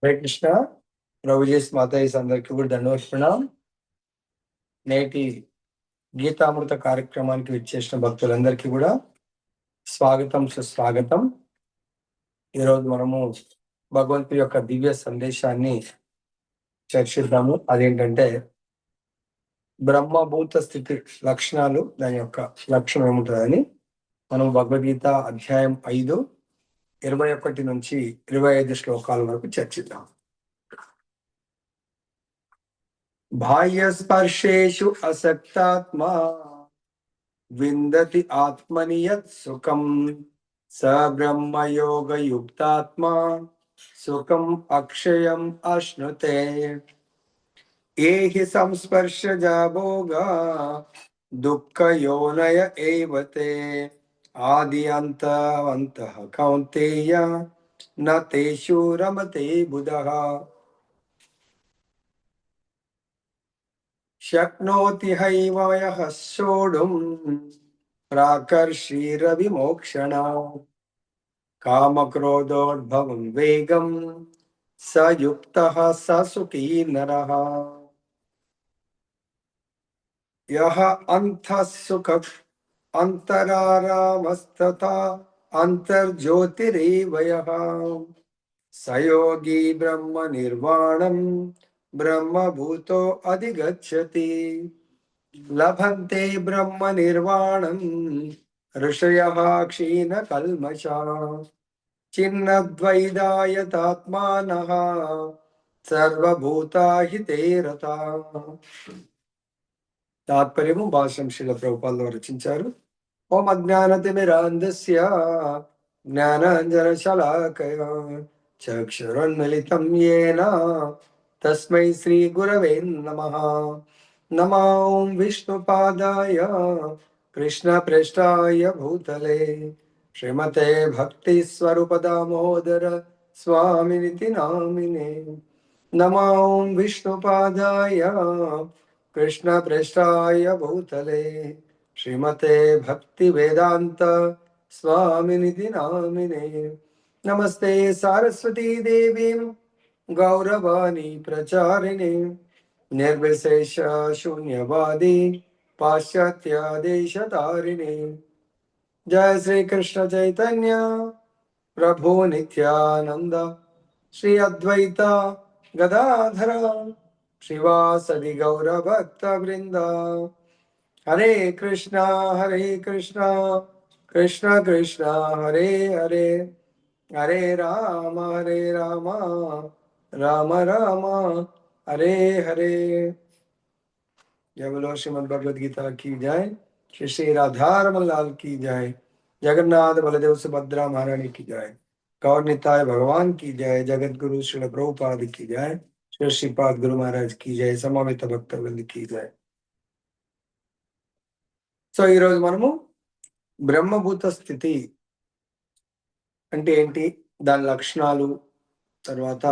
హరే కృష్ణ. ప్రభుజీస్ మాతాజీస్ అందరికీ కూడా దండవత్ప్రణాం. నేటి గీతామృత కార్యక్రమానికి విచ్చేసిన భక్తులందరికీ కూడా స్వాగతం, సుస్వాగతం. ఈరోజు మనము భగవంతుడి యొక్క దివ్య సందేశాన్ని చర్చిద్దాము. అదేంటంటే బ్రహ్మభూత స్థితి లక్షణాలు, దాని యొక్క లక్షణం ఏముంటుందని మనం భగవద్గీత అధ్యాయం 5, 21 నుంచి 25 శ్లోకాల వరకు చర్చిద్దాం. బాహ్యస్పర్శేషు అసక్తాత్మా విందతి ఆత్మని యత్ సుఖం స బ్రహ్మయోగయుక్తాత్మా సుఖం అక్షయం అశ్నుతే. ఏహి సంస్పర్శజా భోగా దుఃఖయోనయ ఏవతే ఆది అంతవంతః కౌంతేయ న తేషు రమతే బుధః. శక్నోతి హైవ యః సోఢుం ప్రాకర్షీరవిమోక్షణా కామక్రోధోద్భవం వేగం స యుక్తః స సుఖీ నరః. యః అంతః సుఖ అంతరారామస్తథా అంతర్జ్యోతిరేవ యః స యోగి బ్రహ్మ నిర్వాణం బ్రహ్మభూతో అధిగచ్చతి. లభంతే బ్రహ్మ నిర్వాణం ఋషయః క్షీణ కల్మషా చిన్నద్వైదాయతాత్మానః సర్వభూతాహితే రతాః. తాత్పర్యము భాష్యం శ్రీల ప్రభుపాదులు రచించారు. ఓం అజ్ఞానతిమిరాంధస్య జ్ఞానాంజనశలాకయా చక్షురున్మిళితం యేన తస్మై శ్రీ గురవే నమః. నమో విష్ణుపాదాయ కృష్ణ ప్రేష్టాయ భూతలే శ్రీమతే భక్తి స్వరూప దామోదర స్వామినితి నామినే. నమో విష్ణుపాదాయ కృష్ణ ప్రేష్టాయ భూతలే శ్రీమతే భక్తి వేదాంత స్వామినితి నామినే. నమస్తే సారస్వతీ దేవీం గౌరవాణి ప్రచారిణి నిర్విశేష శూన్యవాది పాశ్చాత్య దేశతారిణి. జయ శ్రీ కృష్ణ చైతన్య ప్రభు నిత్యానంద శ్రీ అద్వైత గదాధర శ్రీవాసది గౌర భక్త బృంద. హరే కృష్ణ కృష్ణ కృష్ణ హరే హరే, హరే రామ రామ రామ హరే హరే. जय बोलो श्रीमद् भगवद गीता की जय. श्री श्री राधारमण लाल की जय. जगन्नाथ बलदेव सुभद्रा महारानी की जय. गौर निताय भगवान की जय. जगत गुरु श्री प्रभुपाद की जय. श्री श्रीपाद गुरु महाराज की जय. समवेत भक्तवृंद की जय. సో ఈరోజు మనము బ్రహ్మభూత స్థితి అంటే ఏంటి, దాని లక్షణాలు, తర్వాత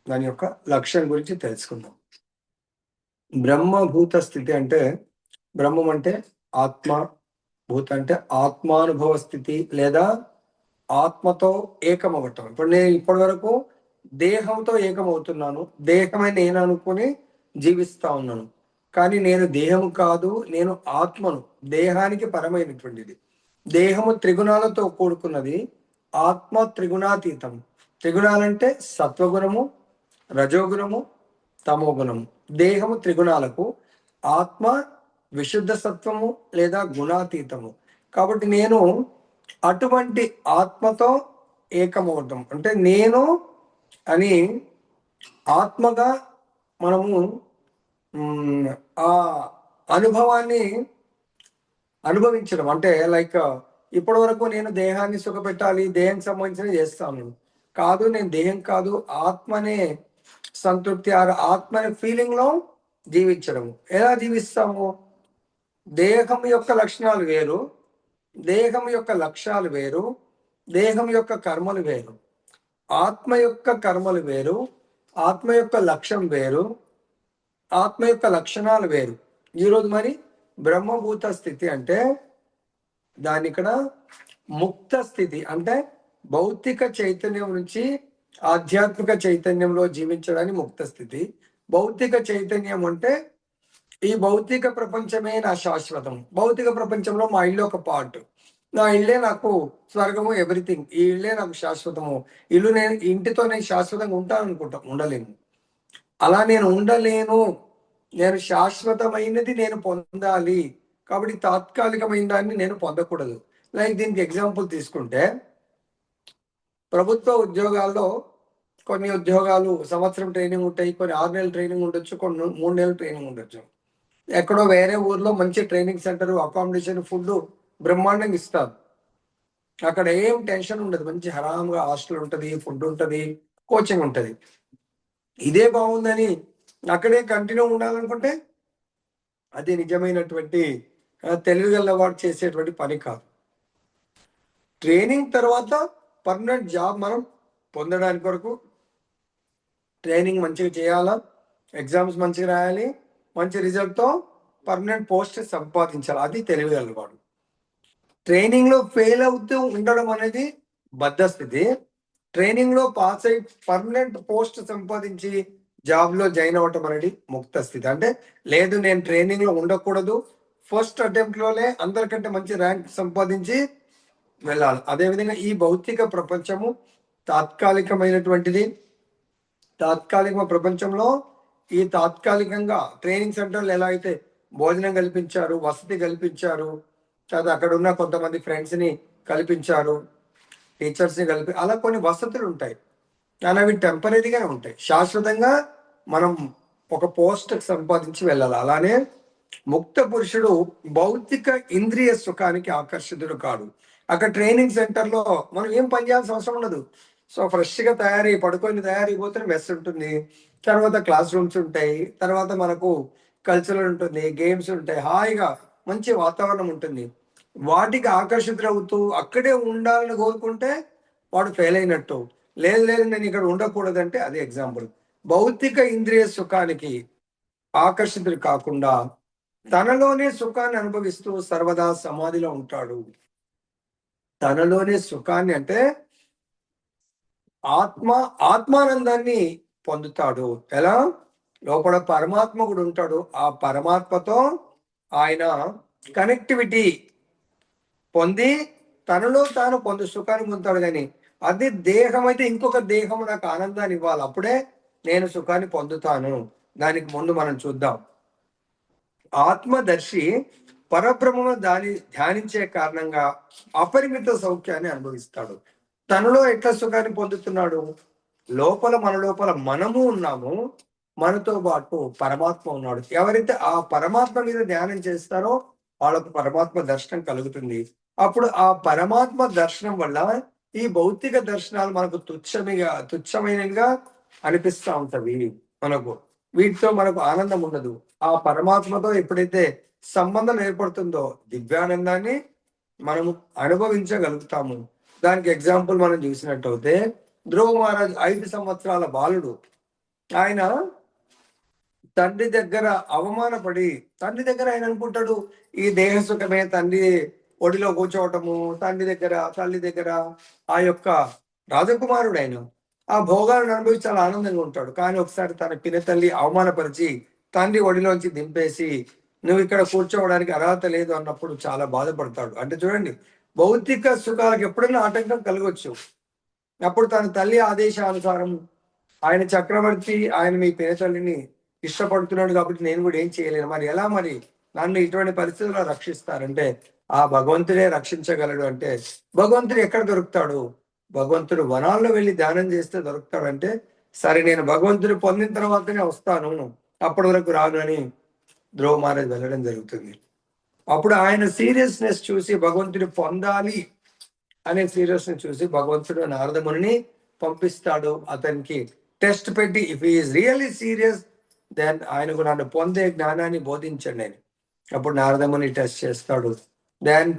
దాని యొక్క లక్ష్యం గురించి తెలుసుకుందాం. బ్రహ్మభూత స్థితి అంటే, బ్రహ్మం అంటే ఆత్మ, భూత అంటే ఆత్మానుభవ స్థితి లేదా ఆత్మతో ఏకమవటం. ఇప్పుడు నేను ఇప్పటి వరకు దేహంతో ఏకమవుతున్నాను, దేహమే నేను అనుకుని జీవిస్తా ఉన్నాను. కానీ నేను దేహం కాదు, నేను ఆత్మను, దేహానికి పరమైనటువంటిది. దేహము త్రిగుణాలతో కూడుకున్నది, ఆత్మ త్రిగుణాతీతం. త్రిగుణాలంటే సత్వగుణము, రజోగుణము, తమోగుణము. దేహము త్రిగుణాలకు, ఆత్మ విశుద్ధ సత్వము లేదా గుణాతీతము. కాబట్టి నేను అటువంటి ఆత్మతో ఏకమవటం అంటే నేను అని ఆత్మగా మనము ఆ అనుభవాన్ని అనుభవించడం. అంటే లైక్ ఇప్పటి వరకు నేను దేహాన్ని సుఖపెట్టాలి, దేహానికి సంబంధించిన చేస్తాను కాదు, నేను దేహం కాదు, ఆత్మనే సంతృప్తి, ఆత్మని ఫీలింగ్ లో జీవించడము. ఎలా జీవిస్తాము? దేహం యొక్క లక్షణాలు వేరు, దేహం యొక్క లక్ష్యాలు వేరు, దేహం యొక్క కర్మలు వేరు. ఆత్మ యొక్క కర్మలు వేరు, ఆత్మ యొక్క లక్ష్యం వేరు, ఆత్మ యొక్క లక్షణాలు వేరు. ఈరోజు మరి బ్రహ్మభూత స్థితి అంటే దాని ఇక్కడ ముక్త స్థితి అంటే భౌతిక చైతన్యం నుంచి ఆధ్యాత్మిక చైతన్యంలో జీవించడానికి ముక్త స్థితి. భౌతిక చైతన్యం అంటే ఈ భౌతిక ప్రపంచమే నా శాశ్వతం. భౌతిక ప్రపంచంలో మా ఇల్లు ఒక పార్ట్. నా ఇల్లే నాకు స్వర్గము, ఎవ్రీథింగ్. ఈ ఇల్లే నాకు శాశ్వతము. ఇంటితో నేను శాశ్వతంగా ఉంటాను అనుకుంటా, ఉండలేను. అలా నేను ఉండలేను. నేను శాశ్వతమైనది నేను పొందాలి. కాబట్టి తాత్కాలికమైన దాన్ని నేను పొందకూడదు. లైక్ దీనికి ఎగ్జాంపుల్ తీసుకుంటే, ప్రభుత్వ ఉద్యోగాల్లో కొన్ని ఉద్యోగాలు సంవత్సరం ట్రైనింగ్ ఉంటాయి, కొన్ని 6 నెలలు ట్రైనింగ్ ఉండొచ్చు, కొన్ని 3 నెలలు ట్రైనింగ్ ఉండొచ్చు. ఎక్కడో వేరే ఊర్లో మంచి ట్రైనింగ్ సెంటర్, అకామిడేషన్, ఫుడ్ బ్రహ్మాండంగా ఇస్తారు. అక్కడ ఏం టెన్షన్ ఉండదు. మంచి హరాముగా హాస్టల్ ఉంటుంది, ఫుడ్ ఉంటుంది, కోచింగ్ ఉంటుంది. ఇదే బాగుందని అక్కడే కంటిన్యూ ఉండాలనుకుంటే అది నిజమైనటువంటి తెలివిగలవాడు చేసేటువంటి పని కాదు. ట్రైనింగ్ తర్వాత పర్మనెంట్ జాబ్ మనం పొందడానికి వరకు ట్రైనింగ్ మంచిగా చేయాలా, ఎగ్జామ్స్ మంచిగా రాయాలి, మంచి రిజల్ట్తో పర్మనెంట్ పోస్ట్ సంపాదించాలి. అది తెలివిగలవాడు. ట్రైనింగ్లో ఫెయిల్ అవుతూ ఉండడం అనేది బద్ధస్థితి. ట్రైనింగ్లో పాస్ అయి పర్మనెంట్ పోస్ట్ సంపాదించి జాబ్లో జాయిన్ అవ్వటం అనేది ముక్త స్థితి. అంటే లేదు, నేను ట్రైనింగ్లో ఉండకూడదు, ఫస్ట్ అటెంప్ట్లోనే అందరికంటే మంచి ర్యాంక్ సంపాదించి వెళ్ళాలి. అదేవిధంగా ఈ భౌతిక ప్రపంచము తాత్కాలికమైనటువంటిది. తాత్కాలిక ప్రపంచంలో ఈ తాత్కాలికంగా ట్రైనింగ్ సెంటర్లు ఎలా అయితే భోజనం కల్పించారు, వసతి కల్పించారు, తర్వాత అక్కడ ఉన్న కొంతమంది ఫ్రెండ్స్ని కల్పించారు, టీచర్స్ని కలిపి, అలా కొన్ని వసతులు ఉంటాయి. కానీ అవి టెంపరీగానే ఉంటాయి. శాశ్వతంగా మనం ఒక పోస్ట్ సంపాదించి వెళ్ళాలి. అలానే ముక్త పురుషుడు భౌతిక ఇంద్రియ సుఖానికి ఆకర్షితుడు కాడు. అక్కడ ట్రైనింగ్ సెంటర్లో మనం ఏం పని చేయాల్సిన అవసరం ఉండదు. సో ఫ్రెష్గా పడుకొని తయారైపోతే మెస్ ఉంటుంది, తర్వాత క్లాస్ రూమ్స్ ఉంటాయి, తర్వాత మనకు కల్చరల్ ఉంటుంది, గేమ్స్ ఉంటాయి, హాయిగా మంచి వాతావరణం ఉంటుంది. వాటికి ఆకర్షితులవుతూ అక్కడే ఉండాలని కోరుకుంటే వాడు ఫెయిల్ అయినట్టు. లేదు లేదు నేను ఇక్కడ ఉండకూడదంటే అది ఎగ్జాంపుల్. భౌతిక ఇంద్రియ సుఖానికి ఆకర్షితులు కాకుండా తనలోనే సుఖాన్ని అనుభవిస్తూ సర్వదా సమాధిలో ఉంటాడు. తనలోనే సుఖాన్ని అంటే ఆత్మానందాన్ని పొందుతాడు. ఎలా? లోపల పరమాత్మ కూడా ఉంటాడు. ఆ పరమాత్మతో ఆయన కనెక్టివిటీ పొంది తనలో తాను సుఖాన్ని పొందుతాడు. కానీ అది దేహం అయితే ఇంకొక దేహం నాకు ఆనందాన్ని ఇవ్వాలి, అప్పుడే నేను సుఖాన్ని పొందుతాను. దానికి ముందు మనం చూద్దాం. ఆత్మదర్శి పరబ్రహ్మను ధ్యానించే కారణంగా అపరిమిత సౌఖ్యాన్ని అనుభవిస్తాడు. తనలో ఎట్లా సుఖాన్ని పొందుతున్నాడు? మన లోపల మనము ఉన్నాము, మనతో పాటు పరమాత్మ ఉన్నాడు. ఎవరైతే ఆ పరమాత్మ మీద ధ్యానం చేస్తారో వాళ్ళకు పరమాత్మ దర్శనం కలుగుతుంది. అప్పుడు ఆ పరమాత్మ దర్శనం వల్ల ఈ భౌతిక దర్శనాలు మనకు తుచ్చమైనవిగా అనిపిస్తూ ఉంటవి. వీటితో మనకు ఆనందం ఉండదు. ఆ పరమాత్మతో ఎప్పుడైతే సంబంధం ఏర్పడుతుందో దివ్యానందాన్ని మనము అనుభవించగలుగుతాము. దానికి ఎగ్జాంపుల్ మనం చూసినట్టయితే ధ్రువ మహారాజ్ 5 సంవత్సరాల బాలుడు. ఆయన తండ్రి దగ్గర అవమానపడి, తండ్రి దగ్గర ఆయన అనుకుంటాడు ఈ దేహ సుఖమే, తండ్రి ఒడిలో కూర్చోవటము, తల్లి దగ్గర ఆ యొక్క రాజకుమారుడు ఆయన ఆ భోగాలను అనుభవించి చాలా ఆనందంగా ఉంటాడు. కానీ ఒకసారి తన పినతల్లి అవమానపరిచి తండ్రి ఒడిలోంచి దింపేసి నువ్వు ఇక్కడ కూర్చోవడానికి అర్హత లేదు అన్నప్పుడు చాలా బాధపడతాడు. అంటే చూడండి, భౌతిక సుఖాలకు ఎప్పుడైనా ఆటంకం కలగవచ్చు. అప్పుడు తన తల్లి ఆదేశానుసారం ఆయన చక్రవర్తి, ఆయన మీ పినతల్లిని ఇష్టపడుతున్నాడు కాబట్టి నేను కూడా ఏం చేయలేను, మరి ఎలా మరి నన్ను ఇటువంటి పరిస్థితుల్లో రక్షిస్తారంటే ఆ భగవంతుడే రక్షించగలడు. అంటే భగవంతుడు ఎక్కడ దొరుకుతాడు? భగవంతుడు వనాల్లో వెళ్ళి ధ్యానం చేస్తే దొరుకుతాడంటే సరే నేను భగవంతుడు పొందిన తర్వాతనే వస్తాను, అప్పటి వరకు రాను అని ధ్రువ మహారాజ్ వెళ్ళడం జరుగుతుంది. అప్పుడు ఆయన సీరియస్నెస్ చూసి, భగవంతుడు పొందాలి అనే సీరియస్నెస్ చూసి భగవంతుడు నారదముని పంపిస్తాడు. అతనికి టెస్ట్ పెట్టి if is really serious then ఆయనకు నన్ను పొందే జ్ఞానాన్ని బోధించండి అని. అప్పుడు నారదముని టెస్ట్ చేస్తాడు. దెన్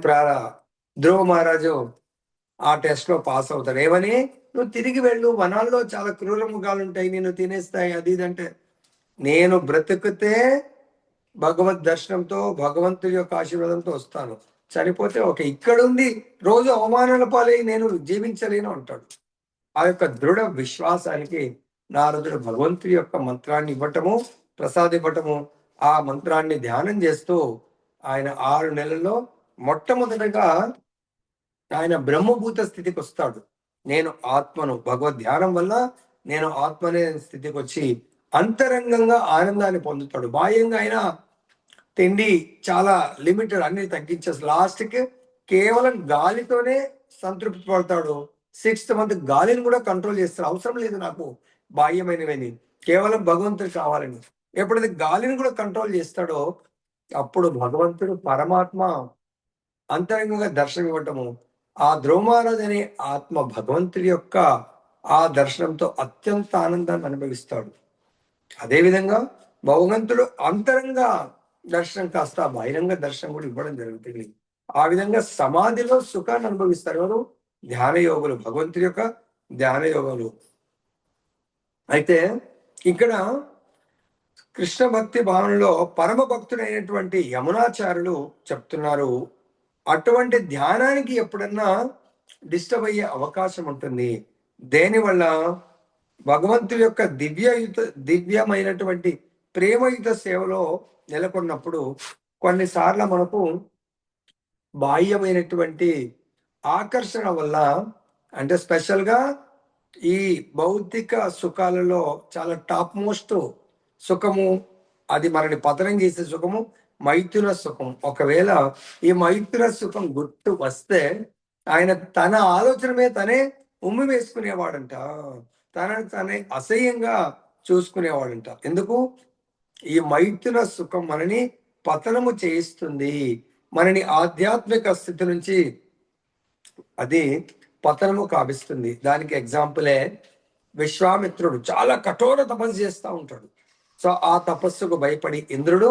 ధ్రువ మహారాజు ఆ టెస్ట్ లో పాస్ అవుతాడు. ఏమని? నువ్వు తిరిగి వెళ్ళు, వనాల్లో చాలా క్రూర మృగాలు ఉంటాయి, నేను తినేస్తాయి, అది ఇదంటే నేను బ్రతుకుతే భగవద్ దర్శనంతో భగవంతుడి యొక్క ఆశీర్వాదంతో వస్తాను, చనిపోతే ఓకే, ఇక్కడుంది రోజు అవమానాల పాలై నేను జీవించలేను అంటాడు. ఆ యొక్క దృఢ విశ్వాసానికి నారదుడు భగవంతుడి యొక్క మంత్రాన్ని ఇవ్వటము, ప్రసాదం ఇవ్వటము, ఆ మంత్రాన్ని ధ్యానం చేస్తూ ఆయన 6 నెలల్లో మొట్టమొదటగా ఆయన బ్రహ్మభూత స్థితికి వస్తాడు. నేను ఆత్మను, భగవద్ ధ్యానం వల్ల నేను ఆత్మనే స్థితికి వచ్చి అంతరంగంగా ఆనందాన్ని పొందుతాడు. బాహ్యంగా ఆయన తిండి చాలా లిమిటెడ్, అన్ని తగ్గించేసి లాస్ట్కి కేవలం గాలితోనే సంతృప్తి పడతాడు. 6th మంత్ గాలిని కూడా కంట్రోల్ చేస్తాడు. అవసరం లేదు నాకు బాహ్యమైనవని, కేవలం భగవంతుడు కావాలని. ఎప్పుడైతే గాలిని కూడా కంట్రోల్ చేస్తాడో అప్పుడు భగవంతుడు పరమాత్మ అంతరంగంగా దర్శనం ఇవ్వటము, ఆ ధ్రువమహారాజు అనే ఆత్మ భగవంతుడి యొక్క ఆ దర్శనంతో అత్యంత ఆనందాన్ని అనుభవిస్తాడు. అదేవిధంగా భగవంతుడు అంతరంగ దర్శనం కాస్త బహిరంగ దర్శనం కూడా ఇవ్వడం జరుగుతుంది. ఆ విధంగా సమాధిలో సుఖాన్ని అనుభవిస్తారు ఎవరు? ధ్యాన యోగులు, భగవంతుడి యొక్క ధ్యాన యోగులు. అయితే ఇక్కడ కృష్ణ భక్తి భావనలో పరమ భక్తుడైనటువంటి యమునాచార్యులు చెప్తున్నారు, అటువంటి ధ్యానానికి ఎప్పుడన్నా డిస్టర్బ్ అయ్యే అవకాశం ఉంటుంది. దేనివల్ల? భగవంతుడి యొక్క దివ్యమైనటువంటి ప్రేమయుత సేవలో నెలకొన్నప్పుడు కొన్నిసార్లు మనకు బాహ్యమైనటువంటి ఆకర్షణ వల్ల, అంటే స్పెషల్గా ఈ భౌతిక సుఖాలలో చాలా టాప్ మోస్ట్ సుఖము, అది మనని పతనం చేసే సుఖము మైథున సుఖం. ఒకవేళ ఈ మైథున సుఖం గుర్తు వస్తే ఆయన తన ఆలోచనమే తనే ఉమ్మి వేసుకునేవాడంట, తనని తనే అసహ్యంగా చూసుకునేవాడంట. ఎందుకు? ఈ మైథున సుఖం మనని పతనము చేయిస్తుంది, మనని ఆధ్యాత్మిక స్థితి నుంచి అది పతనము కావిస్తుంది. దానికి ఎగ్జాంపులే విశ్వామిత్రుడు చాలా కఠోర తపస్సు చేస్తూ ఉంటాడు. సో ఆ తపస్సుకు భయపడి ఇంద్రుడు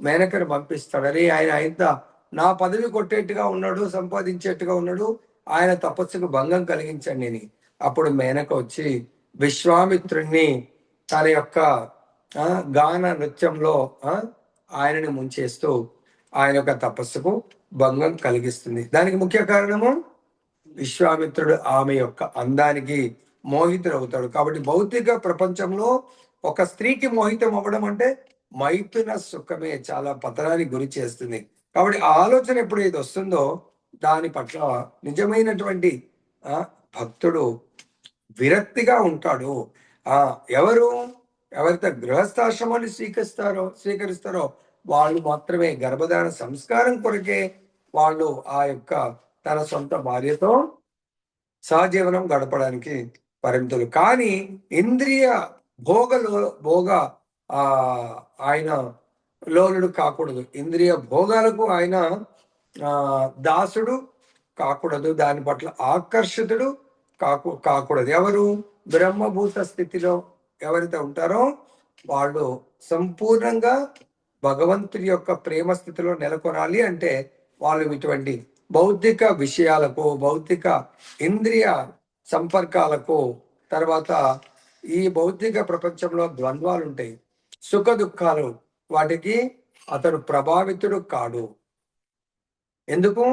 మేనకను పంపిస్తాడు. అరే ఆయన ఆయన నా పదవి కొట్టేట్టుగా ఉన్నాడు, సంపాదించేట్టుగా ఉన్నాడు, ఆయన తపస్సుకు భంగం కలిగించండి అని. అప్పుడు మేనక వచ్చి విశ్వామిత్రుణ్ణి తన యొక్క గాన నృత్యంలో ఆయనని ముంచేస్తూ ఆయన యొక్క తపస్సుకు భంగం కలిగిస్తుంది. దానికి ముఖ్య కారణము విశ్వామిత్రుడు ఆమె యొక్క అందానికి మోహితుడవుతాడు. కాబట్టి భౌతిక ప్రపంచంలో ఒక స్త్రీకి మోహితం అవ్వడం అంటే మైథున సుఖమే చాలా పతనానికి గురి చేస్తుంది. కాబట్టి ఆ ఆలోచన ఎప్పుడైతే వస్తుందో దాని పట్ల నిజమైనటువంటి భక్తుడు విరక్తిగా ఉంటాడు. ఎవరైతే గృహస్థాశ్రమాన్ని స్వీకరిస్తారో వాళ్ళు మాత్రమే గర్భధారణ సంస్కారం కొరకే వాళ్ళు ఆ యొక్క తన సొంత భార్యతో సహజీవనం గడపడానికి పరిమితులు. కానీ ఇంద్రియ భోగ ఆయన లోనుడు కాకూడదు, ఇంద్రియ భోగాలకు ఆయన దాసుడు కాకూడదు, దాని పట్ల ఆకర్షితుడు కాకూడదు. ఎవరు బ్రహ్మభూత స్థితిలో ఎవరైతే ఉంటారో వాళ్ళు సంపూర్ణంగా భగవంతుడి యొక్క ప్రేమ స్థితిలో నెలకొనాలి. అంటే వాళ్ళు ఇటువంటి భౌతిక విషయాలకు, భౌతిక ఇంద్రియ సంపర్కాలకు, తర్వాత ఈ భౌతిక ప్రపంచంలో ద్వంద్వాలు ఉంటాయి, సుఖ దుఃఖాలు, వాటికి అతడు ప్రభావితుడు కాడు. ఎందుకు?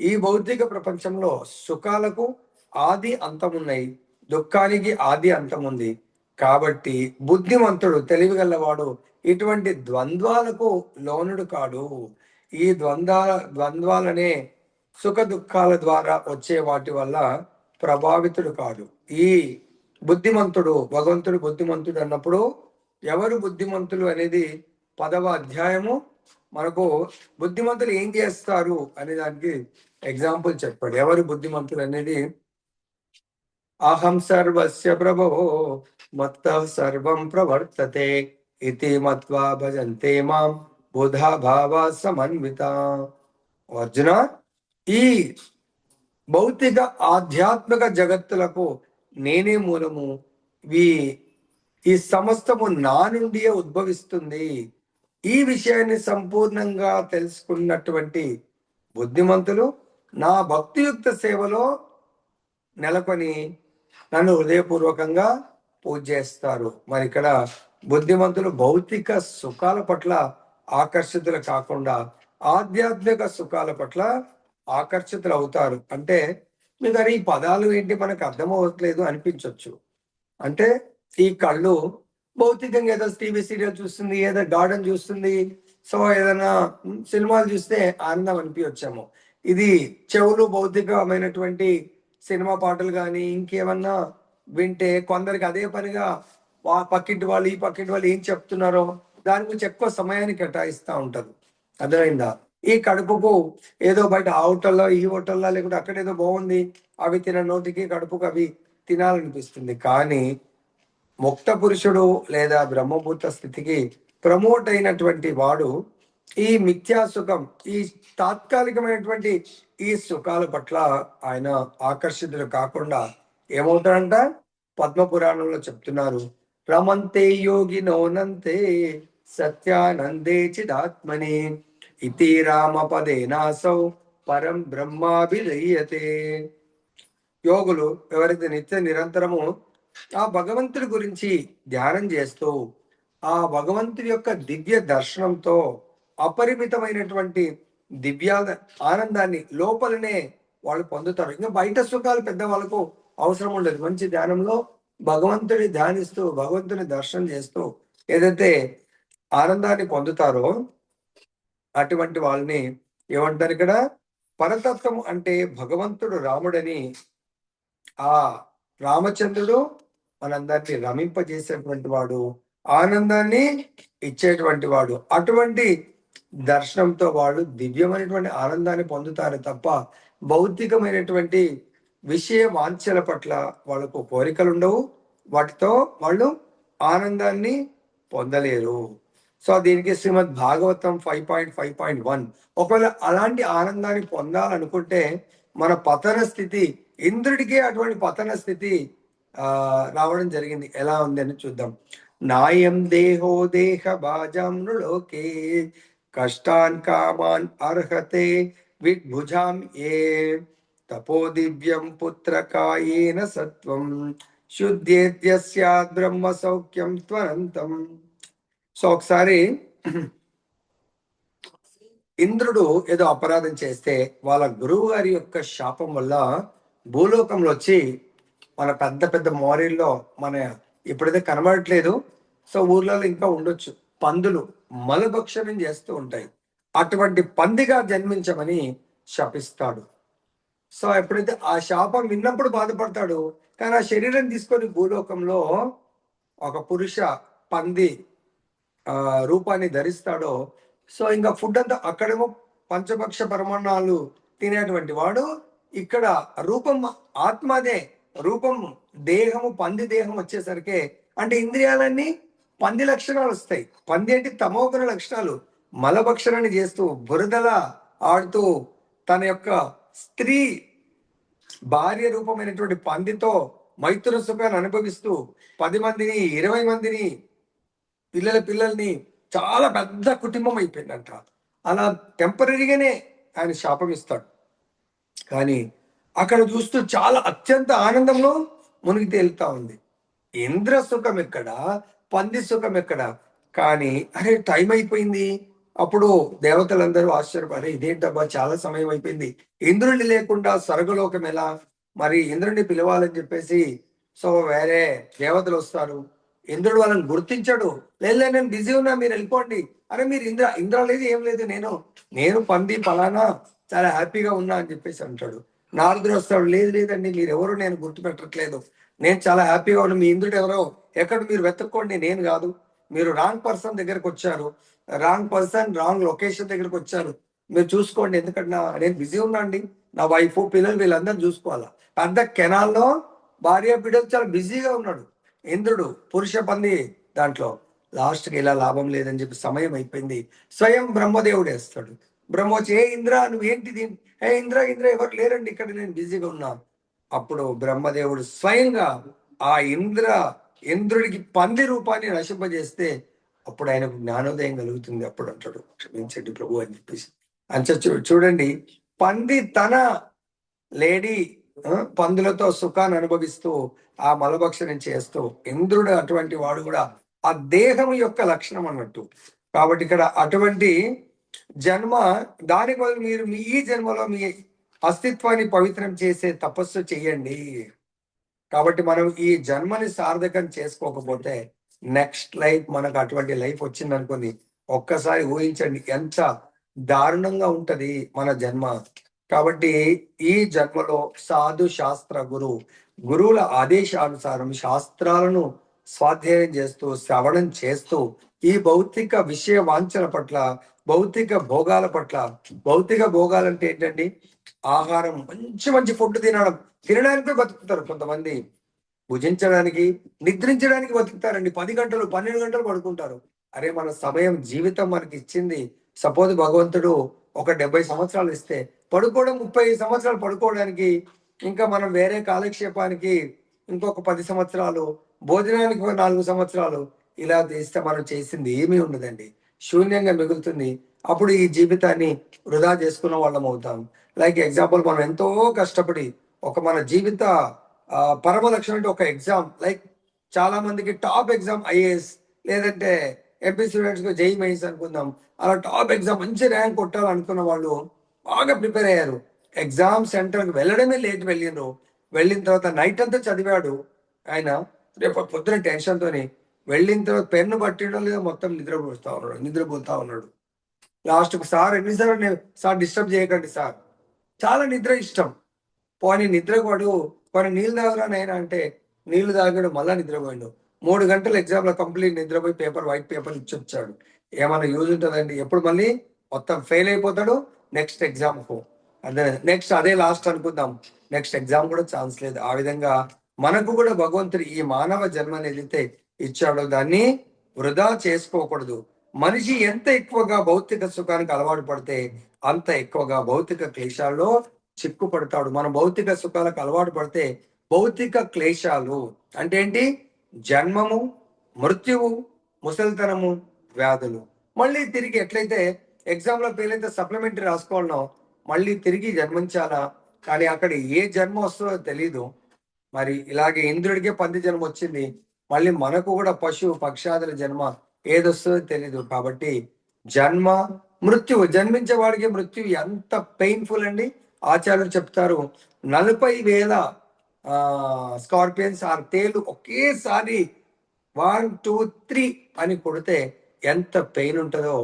ఈ భౌతిక ప్రపంచంలో సుఖాలకు ఆది అంతం ఉన్నాయి, దుఃఖానికి ఆది అంతం ఉంది. కాబట్టి బుద్ధిమంతుడు, తెలివిగలవాడు ఇటువంటి ద్వంద్వాలకు లోనుడు కాడు. ఈ ద్వంద్వాలనే సుఖ దుఃఖాల ద్వారా వచ్చే వాటి వల్ల ప్రభావితుడు కాదు. ఈ బుద్ధిమంతుడు, భగవంతుడు బుద్ధిమంతుడు అన్నప్పుడు ఎవరు బుద్ధిమంతులు అనేది 10వ అధ్యాయము మనకు బుద్ధిమంతులు ఏం చేస్తారు అనే దానికి ఎగ్జాంపుల్ చెప్పాడు. ఎవరు బుద్ధిమంతులు అనేది, అహం సర్వస్య ప్రభో మత్తః సర్వం ప్రవర్తతే ఇతి మత్వా భజంతే మాం బుధా భావా సమన్విత. అర్జున, ఈ భౌతిక ఆధ్యాత్మిక జగత్తులకు నేనే మూలము, ఈ సమస్తము నా నుండియే ఉద్భవిస్తుంది. ఈ విషయాన్ని సంపూర్ణంగా తెలుసుకున్నటువంటి బుద్ధిమంతులు నా భక్తియుక్త సేవలో నెలకొని నన్ను హృదయపూర్వకంగా పూజ చేస్తారు. మరి ఇక్కడ బుద్ధిమంతులు భౌతిక సుఖాల పట్ల ఆకర్షితులు కాకుండా ఆధ్యాత్మిక సుఖాల పట్ల ఆకర్షితులు అవుతారు. అంటే మీకు అరే ఈ పదాలు ఏంటి మనకు అర్థం అవ్వట్లేదు అనిపించవచ్చు. అంటే ఈ కళ్ళు భౌతికంగా ఏదో టీవీ సీరియల్ చూస్తుంది, ఏదో గార్డెన్ చూస్తుంది, సో ఏదైనా సినిమాలు చూస్తే ఆనందం అనిపించచ్చేమో. ఇది చెవులు భౌతికమైనటువంటి సినిమా పాటలు కానీ ఇంకేమన్నా వింటే కొందరికి అదే పనిగా పక్కింటి వాళ్ళు ఈ పక్కింటి వాళ్ళు ఏం చెప్తున్నారో దాని గురించి ఎక్కువ సమయాన్ని కేటాయిస్తూ ఉంటారు. అర్థమైందా? ఈ కడుపుకు ఏదో బయట ఆ హోటల్లో ఈ హోటల్లో లేకుంటే అక్కడ ఏదో బాగుంది అవి తిన నోటికి కడుపుకు అవి తినాలనిపిస్తుంది. కానీ ముక్త పురుషుడు లేదా బ్రహ్మభూత స్థితికి ప్రమోట్ అయినటువంటి వాడు ఈ మిథ్యా సుఖం, ఈ తాత్కాలికమైనటువంటి ఈ సుఖాల పట్ల ఆయన ఆకర్షితులు కాకుండా ఏమవుతాడంట? పద్మ పురాణంలో చెప్తున్నారు, రమంతే యోగి నోనంతే సత్యానందే చిదాత్మని ఇతి రామపదేనాసౌ పరం బ్రహ్మాభిధీయతే. యోగులు ఎవరైతే నిత్య నిరంతరము ఆ భగవంతుడి గురించి ధ్యానం చేస్తూ ఆ భగవంతుడి యొక్క దివ్య దర్శనంతో అపరిమితమైనటువంటి దివ్య ఆనందాన్ని లోపలనే వాళ్ళు పొందుతారు. ఇంకా బయట సుఖాలు పెద్ద వాళ్ళకు అవసరం ఉండదు. మంచి ధ్యానంలో భగవంతుని ధ్యానిస్తూ భగవంతుని దర్శనం చేస్తూ ఏదైతే ఆనందాన్ని పొందుతారో అటువంటి వాళ్ళని ఏమంటారు ఇక్కడ? పరతత్వం అంటే భగవంతుడు రాముడని, ఆ రామచంద్రుడు మనందరినీ రమింపజేసేటువంటి వాడు, ఆనందాన్ని ఇచ్చేటువంటి వాడు. అటువంటి దర్శనంతో వాళ్ళు దివ్యమైనటువంటి ఆనందాన్ని పొందుతారు తప్ప భౌతికమైనటువంటి విషయ వాంఛల పట్ల వాళ్ళకు కోరికలు ఉండవు. వాటితో వాళ్ళు ఆనందాన్ని పొందలేరు. సో దీనికి శ్రీమద్ భాగవతం 5.5.1 ఒకవేళ అలాంటి ఆనందాన్ని పొందాలనుకుంటే మన పతన స్థితి, ఇంద్రుడికే అటువంటి పతన స్థితి రావడం జరిగింది. ఎలా ఉంది అని చూద్దాం. నాయం దేహో దేహ భాజాంలోకే కష్టాన్ కామాన్ అర్హతే విభుజాం ఏ తపో దివ్యం పుత్రకాయేన సత్వం శుద్ధేత్యస్యాద్ బ్రహ్మ సౌఖ్యం త్వరంతం. సో ఒకసారి ఇంద్రుడు ఏదో అపరాధం చేస్తే వాళ్ళ గురువు గారి యొక్క శాపం వల్ల భూలోకంలో వచ్చి మన పెద్ద పెద్ద మోరీల్లో మన ఇప్పుడైతే కనబడట్లేదు, సో ఊర్లలో ఇంకా ఉండొచ్చు, పందులు మలభక్షణం చేస్తూ ఉంటాయి. అటువంటి పందిగా జన్మించమని శపిస్తాడు. సో ఎప్పుడైతే ఆ శాపం విన్నప్పుడు బాధపడతాడు, కానీ ఆ శరీరం తీసుకొని భూలోకంలో ఒక పురుష పంది రూపాన్ని ధరిస్తాడో, సో ఇంకా ఫుడ్ అంతా అక్కడేమో పంచభక్ష పరమాణాలు తినేటువంటి వాడు, ఇక్కడ రూపం ఆత్మదే, రూపం దేహము పంది దేహం వచ్చేసరికి అంటే ఇంద్రియాలన్నీ పంది లక్షణాలు వస్తాయి. పంది అంటే తమోగుణ లక్షణాలు, మలభక్షణాన్ని చేస్తూ బురదల ఆడుతూ తన యొక్క స్త్రీ భార్య రూపమైనటువంటి పందితో మైత్ర సుఖాన్ని అనుభవిస్తూ 10 మందిని 20 మందిని పిల్లల్ని చాలా పెద్ద కుటుంబం అయిపోయిందంట. అలా టెంపరీగానే ఆయన శాపం ఇస్తాడు. కానీ అక్కడ చూస్తూ చాలా అత్యంత ఆనందంలో మునిగి తేలుతా ఉంది. ఇంద్ర సుఖం ఎక్కడ, పంది సుఖం ఎక్కడ? కానీ అరే టైం అయిపోయింది. అప్పుడు దేవతలందరూ ఆశ్చర్యపడే, ఇదేంటబ్బా చాలా సమయం అయిపోయింది, ఇంద్రుడిని లేకుండా స్వర్గలోకం ఎలా? మరి ఇంద్రుడిని పిలవాలని చెప్పేసి సో వేరే దేవతలు వస్తారు. ఇంద్రుడు వాళ్ళని గుర్తించాడు. లేదు నేను బిజీ ఉన్నా, మీరు వెళ్ళిపోండి. అరే మీరు ఇంద్ర లేదు ఏం లేదు, నేను పంది పలానా చాలా హ్యాపీగా ఉన్నా అని చెప్పేసి అంటాడు. నారదుడు వస్తాడు, లేదు లేదండి మీరు ఎవరు నేను గుర్తుపెట్టట్లేదు, నేను చాలా హ్యాపీగా ఉన్నా, మీ ఇంద్రుడు ఎవరో ఎక్కడ మీరు వెతుక్కోండి, నేను కాదు, మీరు రాంగ్ పర్సన్ దగ్గరకు వచ్చారు, రాంగ్ పర్సన్ రాంగ్ లొకేషన్ దగ్గరకు వచ్చారు, మీరు చూసుకోండి, ఎందుకంటే నేను బిజీ ఉన్నా అండి, నా వైఫ్ పిల్లలు వీళ్ళందరూ చూసుకోవాలా. పెద్ద కెనాల్లో భార్య బిడ్డలు చాలా బిజీగా ఉన్నాడు ఇంద్రుడు పురుష పంది దాంట్లో. లాస్ట్కి ఇలా లాభం లేదని చెప్పి సమయం అయిపోయింది, స్వయం బ్రహ్మదేవుడు వేస్తాడు. బ్రహ్మ వచ్చి, ఏ ఇంద్ర నువ్వేంటిది, ఏ ఇంద్ర ఎవరు లేరండి ఇక్కడ, నేను బిజీగా ఉన్నా. అప్పుడు బ్రహ్మదేవుడు స్వయంగా ఆ ఇంద్రుడికి పంది రూపాన్ని నశింపజేస్తే అప్పుడు ఆయనకు జ్ఞానోదయం కలుగుతుంది. అప్పుడు అంటాడు, క్షమించండి ప్రభు అని చెప్పేసి. అంచ చూడండి, పంది తన లేడీ పందులతో సుఖాన్ని అనుభవిస్తూ ఆ మలభక్షణం చేస్తూ, ఇంద్రుడు అటువంటి వాడు కూడా ఆ దేహం యొక్క లక్షణం అన్నట్టు. కాబట్టి ఇక్కడ అటువంటి జన్మ, దాని వల్ల మీరు మీ ఈ జన్మలో మీ అస్తిత్వాన్ని పవిత్రం చేసే తపస్సు చెయ్యండి. కాబట్టి మనం ఈ జన్మని సార్థకం చేసుకోకపోతే నెక్స్ట్ లైఫ్ మనకు అటువంటి లైఫ్ వచ్చిందనుకోండి, ఒక్కసారి ఊహించండి ఎంత దారుణంగా ఉంటది మన జన్మ. కాబట్టి ఈ జన్మలో సాధు శాస్త్ర గురువుల ఆదేశానుసారం శాస్త్రాలను స్వాధ్యాయం చేస్తూ శ్రవణం చేస్తూ ఈ భౌతిక విషయ వాంఛన పట్ల, భౌతిక భోగాల పట్ల, భౌతిక భోగాలంటే ఏంటండి? ఆహారం, మంచి మంచి ఫుడ్ తినడానికి బతుకుతారు కొంతమంది. భుజించడానికి, నిద్రించడానికి బతుకుతారండి. 10 గంటలు 12 గంటలు పడుకుంటారు. అరే మన సమయం, జీవితం మనకి ఇచ్చింది. సపోజ్ భగవంతుడు ఒక 70 సంవత్సరాలు ఇస్తే పడుకోవడం 30 సంవత్సరాలు పడుకోవడానికి, ఇంకా మనం వేరే కాలక్షేపానికి ఇంకొక 10 సంవత్సరాలు, భోజనానికి 4 సంవత్సరాలు ఇలా తీస్తే మనం చేసింది ఏమీ ఉండదండి. శూన్యంగా మిగులుతుంది. అప్పుడు ఈ జీవితాన్ని వృధా చేసుకున్న వాళ్ళం అవుతాం. లైక్ ఎగ్జాంపుల్, మనం ఎంతో కష్టపడి ఒక మన జీవిత పరమ లక్ష్యం అంటే ఒక ఎగ్జామ్, లైక్ చాలా మందికి టాప్ ఎగ్జామ్ ఐఏఎస్, లేదంటే ఎంపీ స్టూడెంట్స్ జేఈ మెయిన్స్ అనుకుందాం. అలా టాప్ ఎగ్జామ్ మంచి ర్యాంక్ కొట్టాలనుకున్న వాళ్ళు బాగా ప్రిపేర్ అయ్యారు. ఎగ్జామ్ సెంటర్కి వెళ్ళడమే లేట్ వెళ్ళిండ్రు. వెళ్ళిన తర్వాత నైట్ అంతా చదివాడు ఆయన, రేపు పొద్దున టెన్షన్తోని వెళ్ళిన తర్వాత పెన్ను పట్టిండో లేదో మొత్తం నిద్రపోతా ఉన్నాడు. లాస్ట్కు సార్ ఎన్నిసార్లు, సార్ డిస్టర్బ్ చేయకండి సార్, చాలా నిద్ర ఇష్టం, పోనీ నిద్రకు వాడు పోనీ నీళ్ళు తాగురా నైనా అంటే నీళ్లు తాగాడు, మళ్ళా నిద్రపోయాడు. 3 గంటలు ఎగ్జామ్లో కంప్లీట్ నిద్రపోయి వైట్ పేపర్ ఇచ్చి వచ్చాడు. ఏమైనా యూజ్ ఉంటుందండి? ఎప్పుడు మళ్ళీ మొత్తం ఫెయిల్ అయిపోతాడు. నెక్స్ట్ ఎగ్జామ్కు అదే, నెక్స్ట్ అదే లాస్ట్ అనుకుందాం, నెక్స్ట్ ఎగ్జామ్ కూడా ఛాన్స్ లేదు. ఆ విధంగా మనకు కూడా భగవంతుడు ఈ మానవ జన్మని ఏదైతే ఇచ్చాడో దాన్ని వృధా చేసుకోకూడదు. మనిషి ఎంత ఎక్కువగా భౌతిక సుఖానికి అలవాటు పడితే అంత ఎక్కువగా భౌతిక క్లేశాల్లో చిక్కుపడతాడు. మన భౌతిక సుఖాలకు అలవాటు పడితే భౌతిక క్లేశాలు అంటే ఏంటి? జన్మము, మృత్యువు, ముసలితనము, వ్యాధులు. మళ్ళీ తిరిగి ఎట్లయితే ఎగ్జామ్లో ఫెయిల్ అయితే సప్లిమెంటరీ రాసుకోవాలనో మళ్ళీ తిరిగి జన్మించాలా, కానీ అక్కడ ఏ జన్మ వస్తుందో తెలీదు. మరి ఇలాగే ఇంద్రుడికే పంది జన్మ వచ్చింది, మళ్ళీ మనకు కూడా పశు పక్షాదుల జన్మ ఏదొస్తుందో తెలీదు. కాబట్టి జన్మ మృత్యువు, జన్మించే వాడికి మృత్యు ఎంత పెయిన్ఫుల్ అండి. ఆచార్యులు చెప్తారు 40,000 స్కార్పియన్స్ ఆర్ తేలు ఒకేసారి 1, 2, 3 అని కొడితే ఎంత పెయిన్ ఉంటుందో.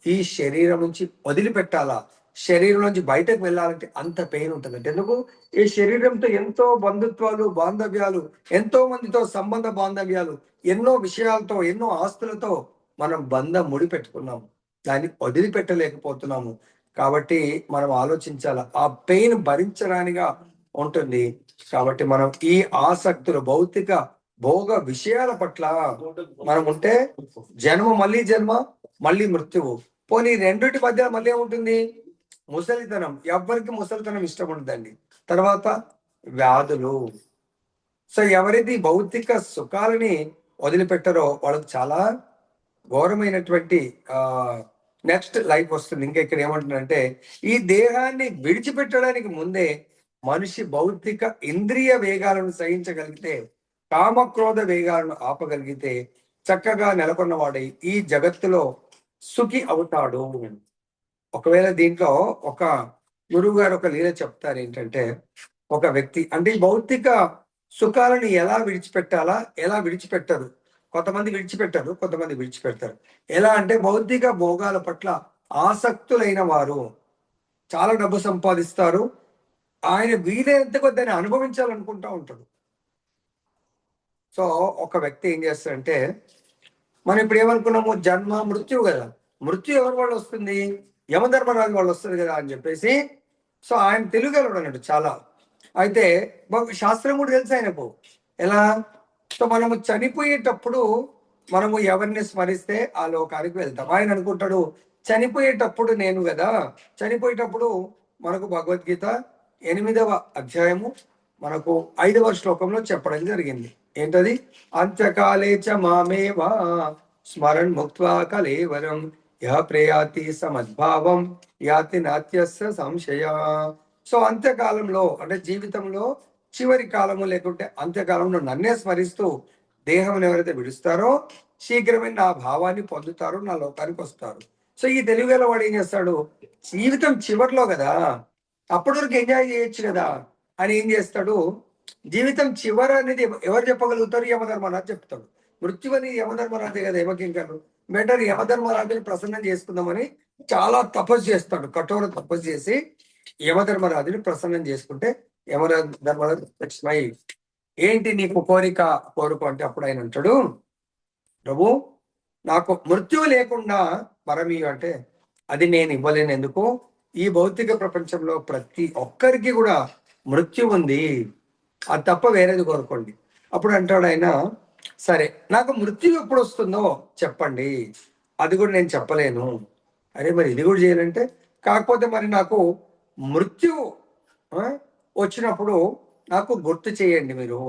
ఈ శరీరం నుంచి వదిలిపెట్టాలా, శరీరం నుంచి బయటకు వెళ్ళాలంటే అంత పెయిన్ ఉంటుందంటే ఎందుకు? ఈ శరీరంతో ఎంతో బంధుత్వాలు, బాంధవ్యాలు, ఎంతో మందితో సంబంధ బాంధవ్యాలు, ఎన్నో విషయాలతో, ఎన్నో ఆస్తులతో మనం బంధం ముడి పెట్టుకున్నాము, దాన్ని వదిలిపెట్టలేకపోతున్నాము. కాబట్టి మనం ఆలోచించాల, ఆ పెయిన్ భరించడానిగా ఉంటుంది. కాబట్టి మనం ఈ ఆసక్తులు, భౌతిక భోగ విషయాల పట్ల మనం ఉంటే జన్మ మళ్ళీ జన్మ, మళ్ళీ మృత్యువు. పోనీ రెండిటి మధ్య మళ్ళీ ఏముంటుంది? ముసలితనం. ఎవరికి ముసలితనం ఇష్టం ఉండదండి. తర్వాత వ్యాధులు. సో ఎవరైతే భౌతిక సుఖాలని వదిలిపెట్టారో వాళ్ళకి చాలా ఘోరమైనటువంటి నెక్స్ట్ లైఫ్ వస్తుంది. ఇంకా ఇక్కడ ఏమంటున్నారంటే ఈ దేహాన్ని విడిచిపెట్టడానికి ముందే మనిషి భౌతిక ఇంద్రియ వేగాలను సహించగలిగితే, కామక్రోధ వేగాలను ఆపగలిగితే చక్కగా నెలకొన్నవాడై ఈ జగత్తులో సుఖి అవుతాడు. ఒకవేళ దీంట్లో ఒక గురువు గారు ఒక లీల చెప్తారు ఏంటంటే, ఒక వ్యక్తి అంటే భౌతిక సుఖాలను ఎలా విడిచిపెట్టాలా, ఎలా విడిచిపెట్టరు. కొంతమంది విడిచిపెట్టరు, కొంతమంది విడిచిపెడతారు. ఎలా అంటే భౌతిక భోగాల పట్ల ఆసక్తులైన వారు చాలా డబ్బు సంపాదిస్తారు, ఆయన వీలైనంత కొద్దిని అనుభవించాలనుకుంటా ఉంటాడు. సో ఒక వ్యక్తి ఏం చేస్తాడంటే, మనం ఇప్పుడు ఏమనుకున్నాము, జన్మ మృత్యువు కదా, మృత్యు ఎవరి వాళ్ళు వస్తుంది? యమధర్మరాజు వాళ్ళు వస్తుంది కదా అని చెప్పేసి, సో ఆయన తెలుగలడు అన్నట్టు చాలా. అయితే శాస్త్రం కూడా తెలుసు ఆయనకు. ఎలా? సో మనము చనిపోయేటప్పుడు మనము ఎవరిని స్మరిస్తే ఆ లోకానికి వెళ్తాం. ఆయన అనుకుంటాడు చనిపోయేటప్పుడు నేను కదా, చనిపోయేటప్పుడు మనకు భగవద్గీత 8వ అధ్యాయము మనకు 5వ శ్లోకంలో చెప్పడం జరిగింది. ఏంటది? అంత్యకాలే చ మామేవా స్మరణ్ ముక్త్వా కలేవరం యః ప్రయాతి సమద్భావం యాతి నాత్యస్య సంశయ. సో అంత్యకాలంలో అంటే జీవితంలో చివరి కాలము లేకుంటే అంత్యకాలంలో నన్నే స్మరిస్తూ దేహం ఎవరైతే విడుస్తారో శీఘ్రమే నా భావాన్ని పొందుతారు, నా లోకానికి వస్తారు. సో ఈ తెలుగులో వాడు ఏం చేస్తాడు? జీవితం చివరిలో కదా, అప్పటి వరకు ఎంజాయ్ చేయొచ్చు కదా అని ఏం చేస్తాడు, జీవితం చివర అనేది ఎవరు చెప్పగలుగుతారు? యమధర్మరాజు చెప్తాడు. మృత్యు అనేది యమధర్మరాజే కదా, యమకింకరు. బెటర్ యమధర్మరాజుని ప్రసన్నం చేసుకుందామని చాలా తపస్సు చేస్తాడు, కఠోర తపస్సు చేసి యమధర్మరాజుని ప్రసన్నం చేసుకుంటే యమధర్మరాజు స్మైల్, ఏంటి నీకు కోరిక కోరుకో అంటే అప్పుడు ఆయన అంటాడు, ప్రభు నాకు మృత్యువు లేకుండా వరం ఇవ్వు అంటే అది నేను ఇవ్వలేను. ఎందుకు? ఈ భౌతిక ప్రపంచంలో ప్రతి ఒక్కరికి కూడా మృత్యు ఉంది, అది తప్ప వేరేది కోరుకోండి. అప్పుడు అంటాడు ఆయన, సరే నాకు మృత్యు ఎప్పుడు వస్తుందో చెప్పండి, అది కూడా నేను చెప్పలేను. అరే మరి ఇది కూడా చేయాలంటే, కాకపోతే మరి నాకు మృత్యు వచ్చినప్పుడు నాకు గుర్తు చేయండి మీరు.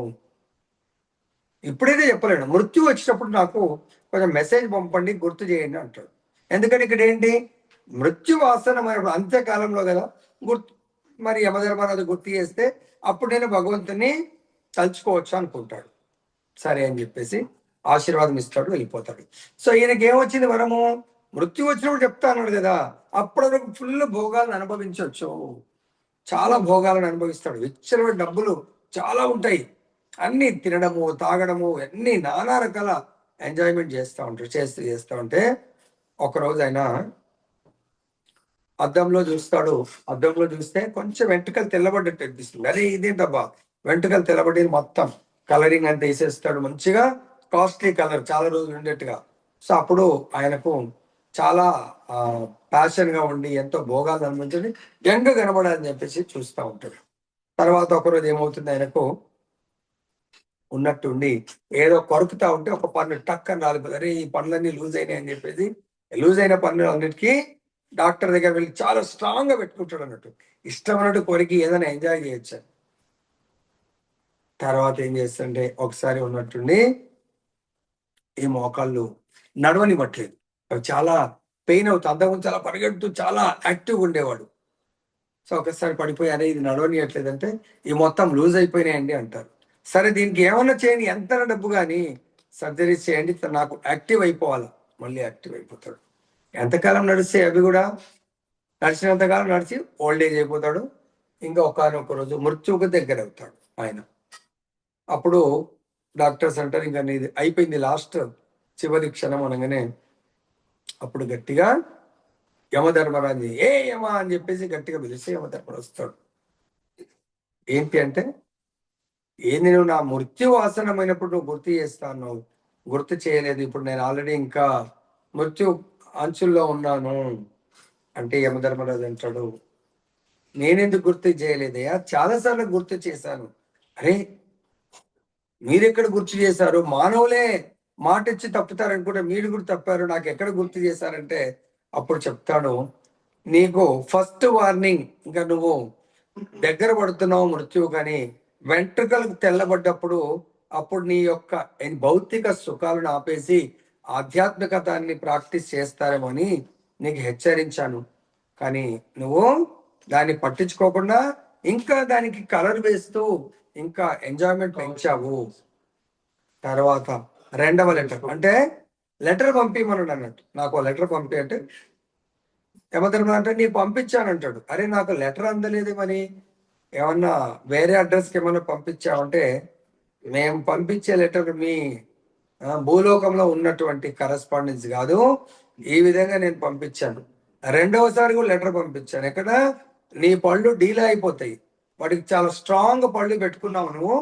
ఇప్పుడైతే చెప్పలేను, మృత్యు వచ్చినప్పుడు నాకు కొంచెం మెసేజ్ పంపండి, గుర్తు చేయండి అంటాడు. ఎందుకంటే ఇక్కడ ఏంటి, మృత్యు వాసనమైనప్పుడు అంత్యకాలంలో కదా గుర్తు, మరి యమధర్మరాజు గుర్తు చేస్తే అప్పుడు నేను భగవంతుని తలుచుకోవచ్చు అనుకుంటాడు. సరే అని చెప్పేసి ఆశీర్వాదం ఇస్తాడు, వెళ్ళిపోతాడు. సో ఈయనకి ఏమొచ్చింది వరము, మృత్యు వచ్చినప్పుడు చెప్తా అన్నాడు కదా, అప్పటి వరకు ఫుల్ భోగాలను అనుభవించవచ్చు, చాలా భోగాలను అనుభవిస్తాడు. విచ్చలమైన డబ్బులు చాలా ఉంటాయి, అన్ని తినడము తాగడము అన్ని నానా రకాల ఎంజాయ్మెంట్ చేస్తూ ఉంటాడు. చేస్తూ ఉంటే ఒకరోజు ఆయన అద్దంలో చూస్తాడు, అద్దంలో చూస్తే కొంచెం వెంట్రుకలు తెల్లబడ్డట్టు అనిపిస్తుంది. అరే ఇదేంటబ్బా వెంట్రుకలు తెల్లబడి, మొత్తం కలరింగ్ అంతా వేసేస్తాడు, మంచిగా కాస్ట్లీ కలర్ చాలా రోజులు ఉండేట్టుగా. సో అప్పుడు ఆయనకు చాలా ప్యాషన్ గా ఉండి ఎంతో భోగాలు అనుభవించి యంగ్ కనబడాలని చెప్పేసి చూస్తూ ఉంటాడు. తర్వాత ఒకరోజు ఏమవుతుంది, ఆయనకు ఉన్నట్టుండి ఏదో కొరుకుతా ఉంటే ఒక పన్ను టక్ అని రాలిపోతుంది. అరే ఈ పనులన్నీ లూజ్ అయినాయి అని చెప్పేసి లూజ్ అయిన పన్ను అన్నిటికీ డాక్టర్ దగ్గర వెళ్ళి చాలా స్ట్రాంగ్ గా పెట్టుకుంటాడు అన్నట్టు, ఇష్టం అన్నట్టు కొరికి ఏదైనా ఎంజాయ్ చేయొచ్చు. తర్వాత ఏం చేస్తుంటే ఒకసారి ఉన్నట్టుండి ఈ మోకాళ్ళు నడవనివ్వట్లేదు, అవి చాలా పెయిన్ అవుతుంది. అంతకుముందు చాలా పరిగెడుతూ చాలా యాక్టివ్గా ఉండేవాడు. సో ఒకసారి పడిపోయి అరే ఇది నడవనియట్లేదంటే ఈ మొత్తం లూజ్ అయిపోయినాయండి అంటారు. సరే దీనికి ఏమన్నా చేయండి, ఎంత డబ్బు కానీ సర్జరీస్ చేయండి, నాకు యాక్టివ్ అయిపోవాలి. మళ్ళీ యాక్టివ్ అయిపోతాడు. ఎంతకాలం నడిస్తే అవి కూడా నడిచినంతకాలం నడిచి ఓల్డ్ ఏజ్ అయిపోతాడు. ఇంకా ఒకనొక రోజు మృత్యువుకు దగ్గర అవుతాడు ఆయన. అప్పుడు డాక్టర్స్ అంటారు ఇంకా నీది అయిపోయింది, లాస్ట్ చివరి క్షణం అనగానే అప్పుడు గట్టిగా యమధర్మరాజు ఏ యమ అని చెప్పేసి గట్టిగా పిలిస్తే యమధర్మరాజు వస్తాడు. ఏంటి అంటే, ఏంది నువ్వు నా మృత్యు ఆసనమైనప్పుడు నువ్వు గుర్తు చేస్తాను, గుర్తు చేయలేదు, ఇప్పుడు నేను ఆల్రెడీ ఇంకా మృత్యు అంచుల్లో ఉన్నాను అంటే యమధర్మరాజు అంటాడు, నేనెందుకు గుర్తు చేయలేదయ్యా, చాలాసార్లు గుర్తు చేశాను. అరే మీరెక్కడ గుర్తు చేశారు, మానవులే మాట ఇచ్చి తప్పుతారనుకుంటే మీరు కూడా తప్పారు, నాకు ఎక్కడ గుర్తు చేశారంటే అప్పుడు చెప్తాడు, నీకు ఫస్ట్ వార్నింగ్, ఇంకా నువ్వు దగ్గర పడుతున్నావు మృత్యువు, కానీ వెంట్రుకలకు తెల్లబడ్డప్పుడు అప్పుడు నీ యొక్క భౌతిక సుఖాలను ఆపేసి ఆధ్యాత్మికతాన్ని ప్రాక్టీస్ చేస్తారేమో అని నీకు హెచ్చరించాను, కానీ నువ్వు దాన్ని పట్టించుకోకుండా ఇంకా దానికి కలర్ వేస్తూ ఇంకా ఎంజాయ్మెంట్ పెంచావు. తర్వాత రెండవ లెటర్ అంటే లెటర్ పంపించమన్నాడు అన్నట్టు, నాకు లెటర్ పంపి అంటే యమధర్మ అంటే నీకు పంపించానంటాడు. అరే నాకు లెటర్ అందలేదు, మరి ఏమన్నా వేరే అడ్రస్కి ఏమన్నా పంపించావంటే మేము పంపించే లెటర్ మీ భూలోకంలో ఉన్నటువంటి కరస్పాండెన్స్ కాదు, ఈ విధంగా నేను పంపించాను. రెండవసారి కూడా లెటర్ పంపించాను, ఎక్కడ నీ పళ్ళు డీలే అయిపోతాయి, వాటికి చాలా స్ట్రాంగ్ పళ్ళు పెట్టుకున్నావు నువ్వు,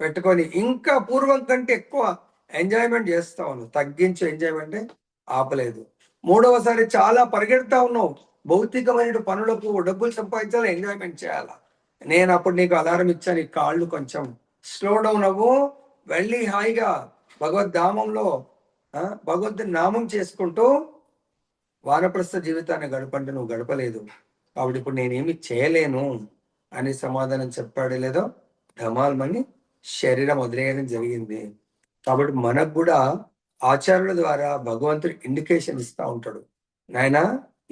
పెట్టుకొని ఇంకా పూర్వం కంటే ఎక్కువ ఎంజాయ్మెంట్ చేస్తావు, నువ్వు తగ్గించు ఎంజాయ్మెంట్ ఆపలేదు. మూడవసారి చాలా పరిగెడతా ఉన్నావు, భౌతికమైన పనులకు డబ్బులు సంపాదించాలి, ఎంజాయ్మెంట్ చేయాలా, నేను అప్పుడు నీకు అలారం ఇచ్చాను, నీ కాళ్ళు కొంచెం స్లో డౌన్ అవ్వు, వెళ్ళి హాయిగా భగవద్ధామంలో భగవంతుని నామం చేసుకుంటూ వానప్రస్థ జీవితాన్ని గడపంటే నువ్వు గడపలేదు, కాబట్టి ఇప్పుడు నేనేమి చేయలేను అని సమాధానం చెప్పాడు. లేదో ధమాల్మని శరీరం వదిలేయడం జరిగింది. కాబట్టి మనకు కూడా ఆచార్యుల ద్వారా భగవంతుడు ఇండికేషన్ ఇస్తూ ఉంటాడు, నాయన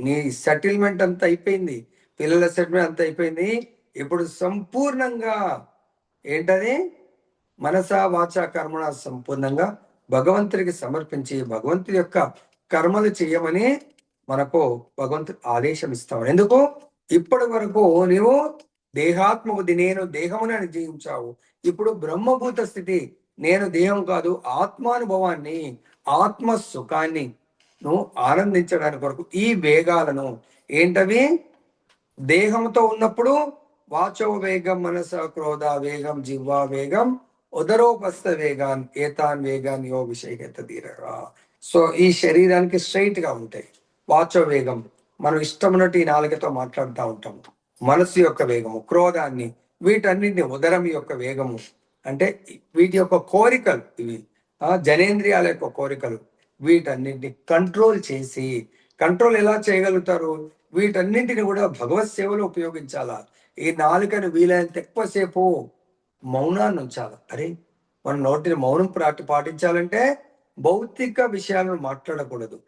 నీ సెటిల్మెంట్ అంతా అయిపోయింది, పిల్లల సెటిల్మెంట్ అంతా అయిపోయింది, ఇప్పుడు సంపూర్ణంగా ఏంటది మనస వాచ కర్మణ సంపూర్ణంగా భగవంతుడికి సమర్పించి భగవంతుడి యొక్క కర్మలు చేయమని మనకు భగవంతుడు ఆదేశం ఇస్తాడు. ఎందుకు? ఇప్పటి వరకు నీవు దేహాత్మకు నేను దేహమునని జీవించావు. ఇప్పుడు బ్రహ్మభూత స్థితి, నేను దేహం కాదు, ఆత్మానుభవాన్ని, ఆత్మ సుఖాన్ని నువ్వు ఆనందించడానికి కొరకు ఈ వేగాలను ఏంటవి? దేహంతో ఉన్నప్పుడు వాచో వేగం, మనస క్రోధ వేగం, జిహ్వా వేగం, ఉదరోపస్థ వేగాన్, ఏతాన్ వేగాన్ యో విషయత తీరగా. సో ఈ శరీరానికి స్ట్రైట్ గా ఉంటాయి. వాచో వేగం, మనం ఇష్టమున్నట్టు ఈ నాలుకతో మాట్లాడుతూ ఉంటాం. మనసు యొక్క వేగము, క్రోధాన్ని, వీటన్నిటిని, ఉదరం యొక్క వేగము అంటే వీటి యొక్క కోరికలు, ఇవి జనేంద్రియాల యొక్క కోరికలు, వీటన్నిటిని కంట్రోల్ చేసి, కంట్రోల్ ఎలా చేయగలుగుతారు? వీటన్నింటిని కూడా భగవత్ సేవలో ఉపయోగించాలా. ఈ నాలుకను వీలైనంత ఎక్కువసేపు మౌనాన్ని ఉంచాలి. అరే, మన నోటిని మౌనం పాటించాలంటే భౌతిక విషయాలను మాట్లాడకూడదు.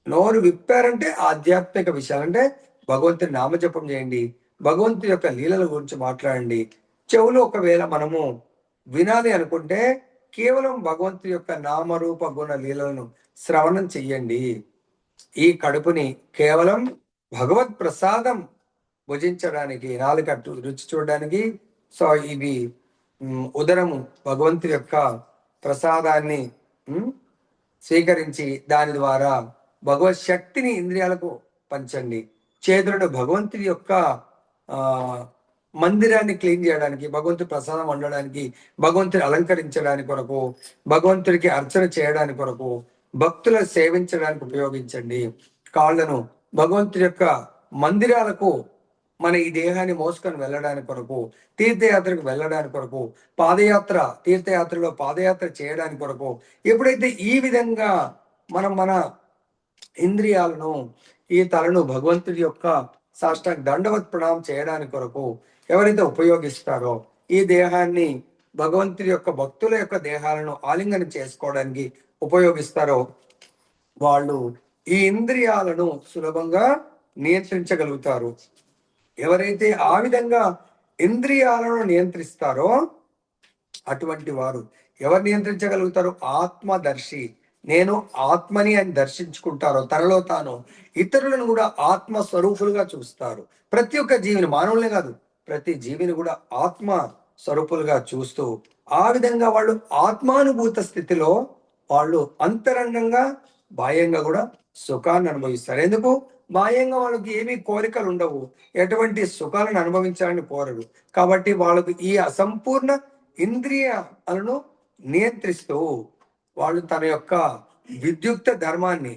నోరు విప్పారంటే ఆధ్యాత్మిక విషయాలు, అంటే భగవంతుని నామజపం చేయండి, భగవంతుని యొక్క లీలల గురించి మాట్లాడండి. చెవులు ఒకవేళ మనము వినాలి అనుకుంటే కేవలం భగవంతుని యొక్క నామరూప గుణ లీలలను శ్రవణం చెయ్యండి. ఈ కడుపుని కేవలం భగవత్ ప్రసాదం భుజించడానికి, నాలుక రుచి చూడడానికి. సో ఇవి ఉదరము భగవంతుని యొక్క ప్రసాదాన్ని స్వీకరించి దాని ద్వారా భగవత్ శక్తిని ఇంద్రియాలకు పంచండి. చేతులను భగవంతుని యొక్క మందిరాన్ని క్లీన్ చేయడానికి, భగవంతుడి ప్రసాదం వండడానికి, భగవంతుని అలంకరించడానికి కొరకు, భగవంతుడికి అర్చన చేయడానికి కొరకు, భక్తులను సేవించడానికి ఉపయోగించండి. కాళ్ళను భగవంతుడి యొక్క మందిరాలకు, మన ఈ దేహాన్ని మోసుకొని వెళ్ళడానికి కొరకు, తీర్థయాత్రకు వెళ్ళడానికి కొరకు, పాదయాత్ర, తీర్థయాత్రలో పాదయాత్ర చేయడానికి కొరకు, ఎప్పుడైతే ఈ విధంగా మనం మన ఇంద్రియాలను, ఈ తలను భగవంతుడి యొక్క సాష్టాంగ దండవత్ ప్రణామం చేయడానికి కొరకు ఎవరైతే ఉపయోగిస్తారో, ఈ దేహాన్ని భగవంతుడి యొక్క భక్తుల యొక్క దేహాలను ఆలింగనం చేసుకోవడానికి ఉపయోగిస్తారో, వాళ్ళు ఈ ఇంద్రియాలను సులభంగా నియంత్రించగలుగుతారు. ఎవరైతే ఆ విధంగా ఇంద్రియాలను నియంత్రిస్తారో అటువంటి వారు ఎవరు నియంత్రించగలుగుతారు? ఆత్మదర్శి, నేను ఆత్మని అని దర్శించుకుంటారో తనలో తాను ఇతరులను కూడా ఆత్మ స్వరూపులుగా చూస్తారు. ప్రతి ఒక్క జీవిని, మానవులనే కాదు, ప్రతి జీవిని కూడా ఆత్మ స్వరూపులుగా చూస్తూ ఆ విధంగా వాళ్ళు ఆత్మానుభూత స్థితిలో వాళ్ళు అంతరంగంగా బాహ్యంగా కూడా సుఖాన్ని అనుభవిస్తారు. ఎందుకు? బాహ్యంగా వాళ్ళకి ఏమీ కోరికలు ఉండవు, ఎటువంటి సుఖాలను అనుభవించాలని కోరరు. కాబట్టి వాళ్ళకు ఈ అసంపూర్ణ ఇంద్రియాలను నియంత్రిస్తూ వాళ్ళు తన యొక్క విద్యుక్త ధర్మాన్ని,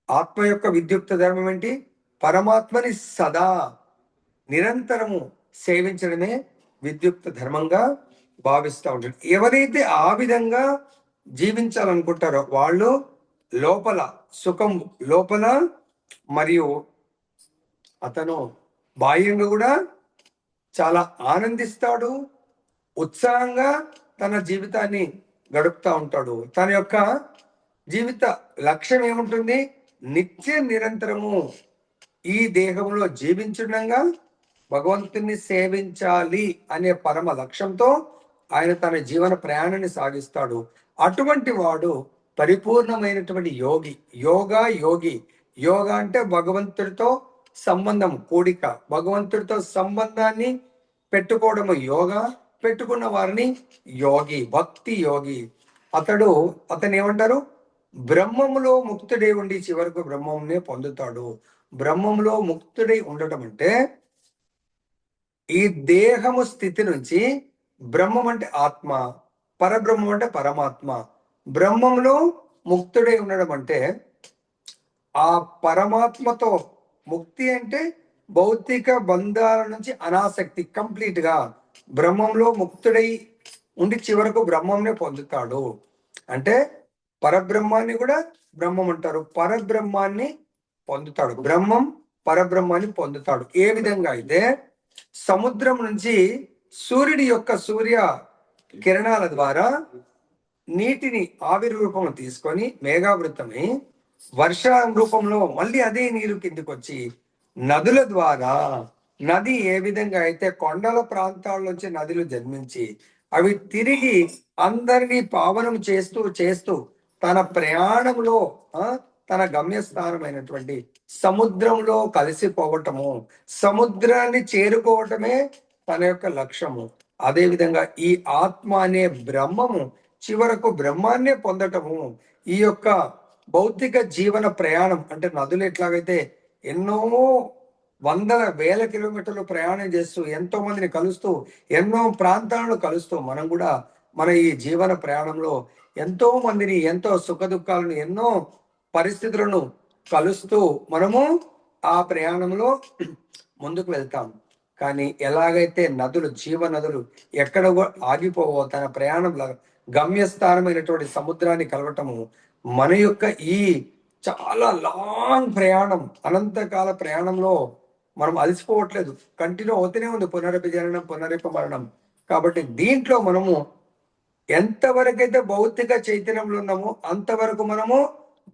ఆత్మ యొక్క విద్యుక్త ధర్మం ఏంటి? పరమాత్మని సదా నిరంతరము సేవించడమే విద్యుక్త ధర్మంగా భావిస్తూ ఉంటాడు. ఎవరైతే ఆ విధంగా జీవించాలనుకుంటారో వాళ్ళు లోపల సుఖం, లోపల మరియు అతను బాహ్యంగా కూడా చాలా ఆనందిస్తాడు, ఉత్సాహంగా తన జీవితాన్ని గడుపుతూ ఉంటాడు. తన యొక్క జీవిత లక్ష్యం ఏముంటుంది? నిత్య నిరంతరము ఈ దేహంలో జీవించుండగా భగవంతుని సేవించాలి అనే పరమ లక్ష్యంతో ఆయన తన జీవన ప్రయాణాన్ని సాగిస్తాడు. అటువంటి వాడు పరిపూర్ణమైనటువంటి యోగి. యోగి యోగా అంటే భగవంతుడితో సంబంధం, కూడిక, భగవంతుడితో సంబంధాన్ని పెట్టుకోవడము యోగా. పెట్టుకున్న వారిని యోగి, భక్తి యోగి. అతను ఏమంటారు? బ్రహ్మములో ముక్తుడై ఉండి చివరకు బ్రహ్మంనే పొందుతాడు. బ్రహ్మంలో ముక్తుడై ఉండటం అంటే ఈ దేహము స్థితి నుంచి బ్రహ్మం అంటే ఆత్మ, పరబ్రహ్మం అంటే పరమాత్మ. బ్రహ్మంలో ముక్తుడై ఉండడం అంటే ఆ పరమాత్మతో ముక్తి అంటే భౌతిక బంధాల నుంచి అనాసక్తి, కంప్లీట్ గా బ్రహ్మంలో ముక్తుడై ఉండి చివరకు బ్రహ్మంనే పొందుతాడు. అంటే పరబ్రహ్మాన్ని కూడా బ్రహ్మం అంటారు, పరబ్రహ్మాన్ని పొందుతాడు. బ్రహ్మం పరబ్రహ్మాన్ని పొందుతాడు. ఏ విధంగా అయితే సముద్రం నుంచి సూర్యుడి యొక్క సూర్య కిరణాల ద్వారా నీటిని ఆవిరి రూపంలో తీసుకొని మేఘావృతమై వర్ష రూపంలో మళ్ళీ అదే నీరు కిందికి వచ్చి నదుల ద్వారా, నది ఏ విధంగా అయితే కొండల ప్రాంతాల నుంచి నదులు జన్మించి అవి తిరిగి అందరినీ పావనం చేస్తూ చేస్తూ తన ప్రయాణంలో తన గమ్యస్థానమైనటువంటి సముద్రంలో కలిసిపోవటము, సముద్రాన్ని చేరుకోవటమే తన యొక్క లక్ష్యము. అదేవిధంగా ఈ ఆత్మ అనే బ్రహ్మము చివరకు బ్రహ్మాన్నే పొందటము. ఈ యొక్క భౌతిక జీవన ప్రయాణం అంటే నదులు ఎట్లాగైతే ఎన్నో వందల వేల కిలోమీటర్లు ప్రయాణం చేస్తూ ఎంతో మందిని కలుస్తూ ఎన్నో ప్రాంతాలను కలుస్తూ మనం కూడా మన ఈ జీవన ప్రయాణంలో ఎంతో మందిని, ఎంతో సుఖ దుఃఖాలను, ఎన్నో పరిస్థితులను కలుస్తూ మనము ఆ ప్రయాణంలో ముందుకు వెళ్తాం. కానీ ఎలాగైతే నదులు, జీవ నదులు ఎక్కడ ఆగిపోవో, తన ప్రయాణం గమ్యస్థానమైనటువంటి సముద్రాన్ని కలవటము మన యొక్క ఈ చాలా లాంగ్ ప్రయాణం, అనంతకాల ప్రయాణంలో మనం అలసిపోవట్లేదు, కంటిన్యూ అవుతూనే ఉంది పునరపి జననం పునరపి మరణం. కాబట్టి దీంట్లో మనము ఎంతవరకైతే భౌతిక చైతన్యంలో ఉన్నామో అంతవరకు మనము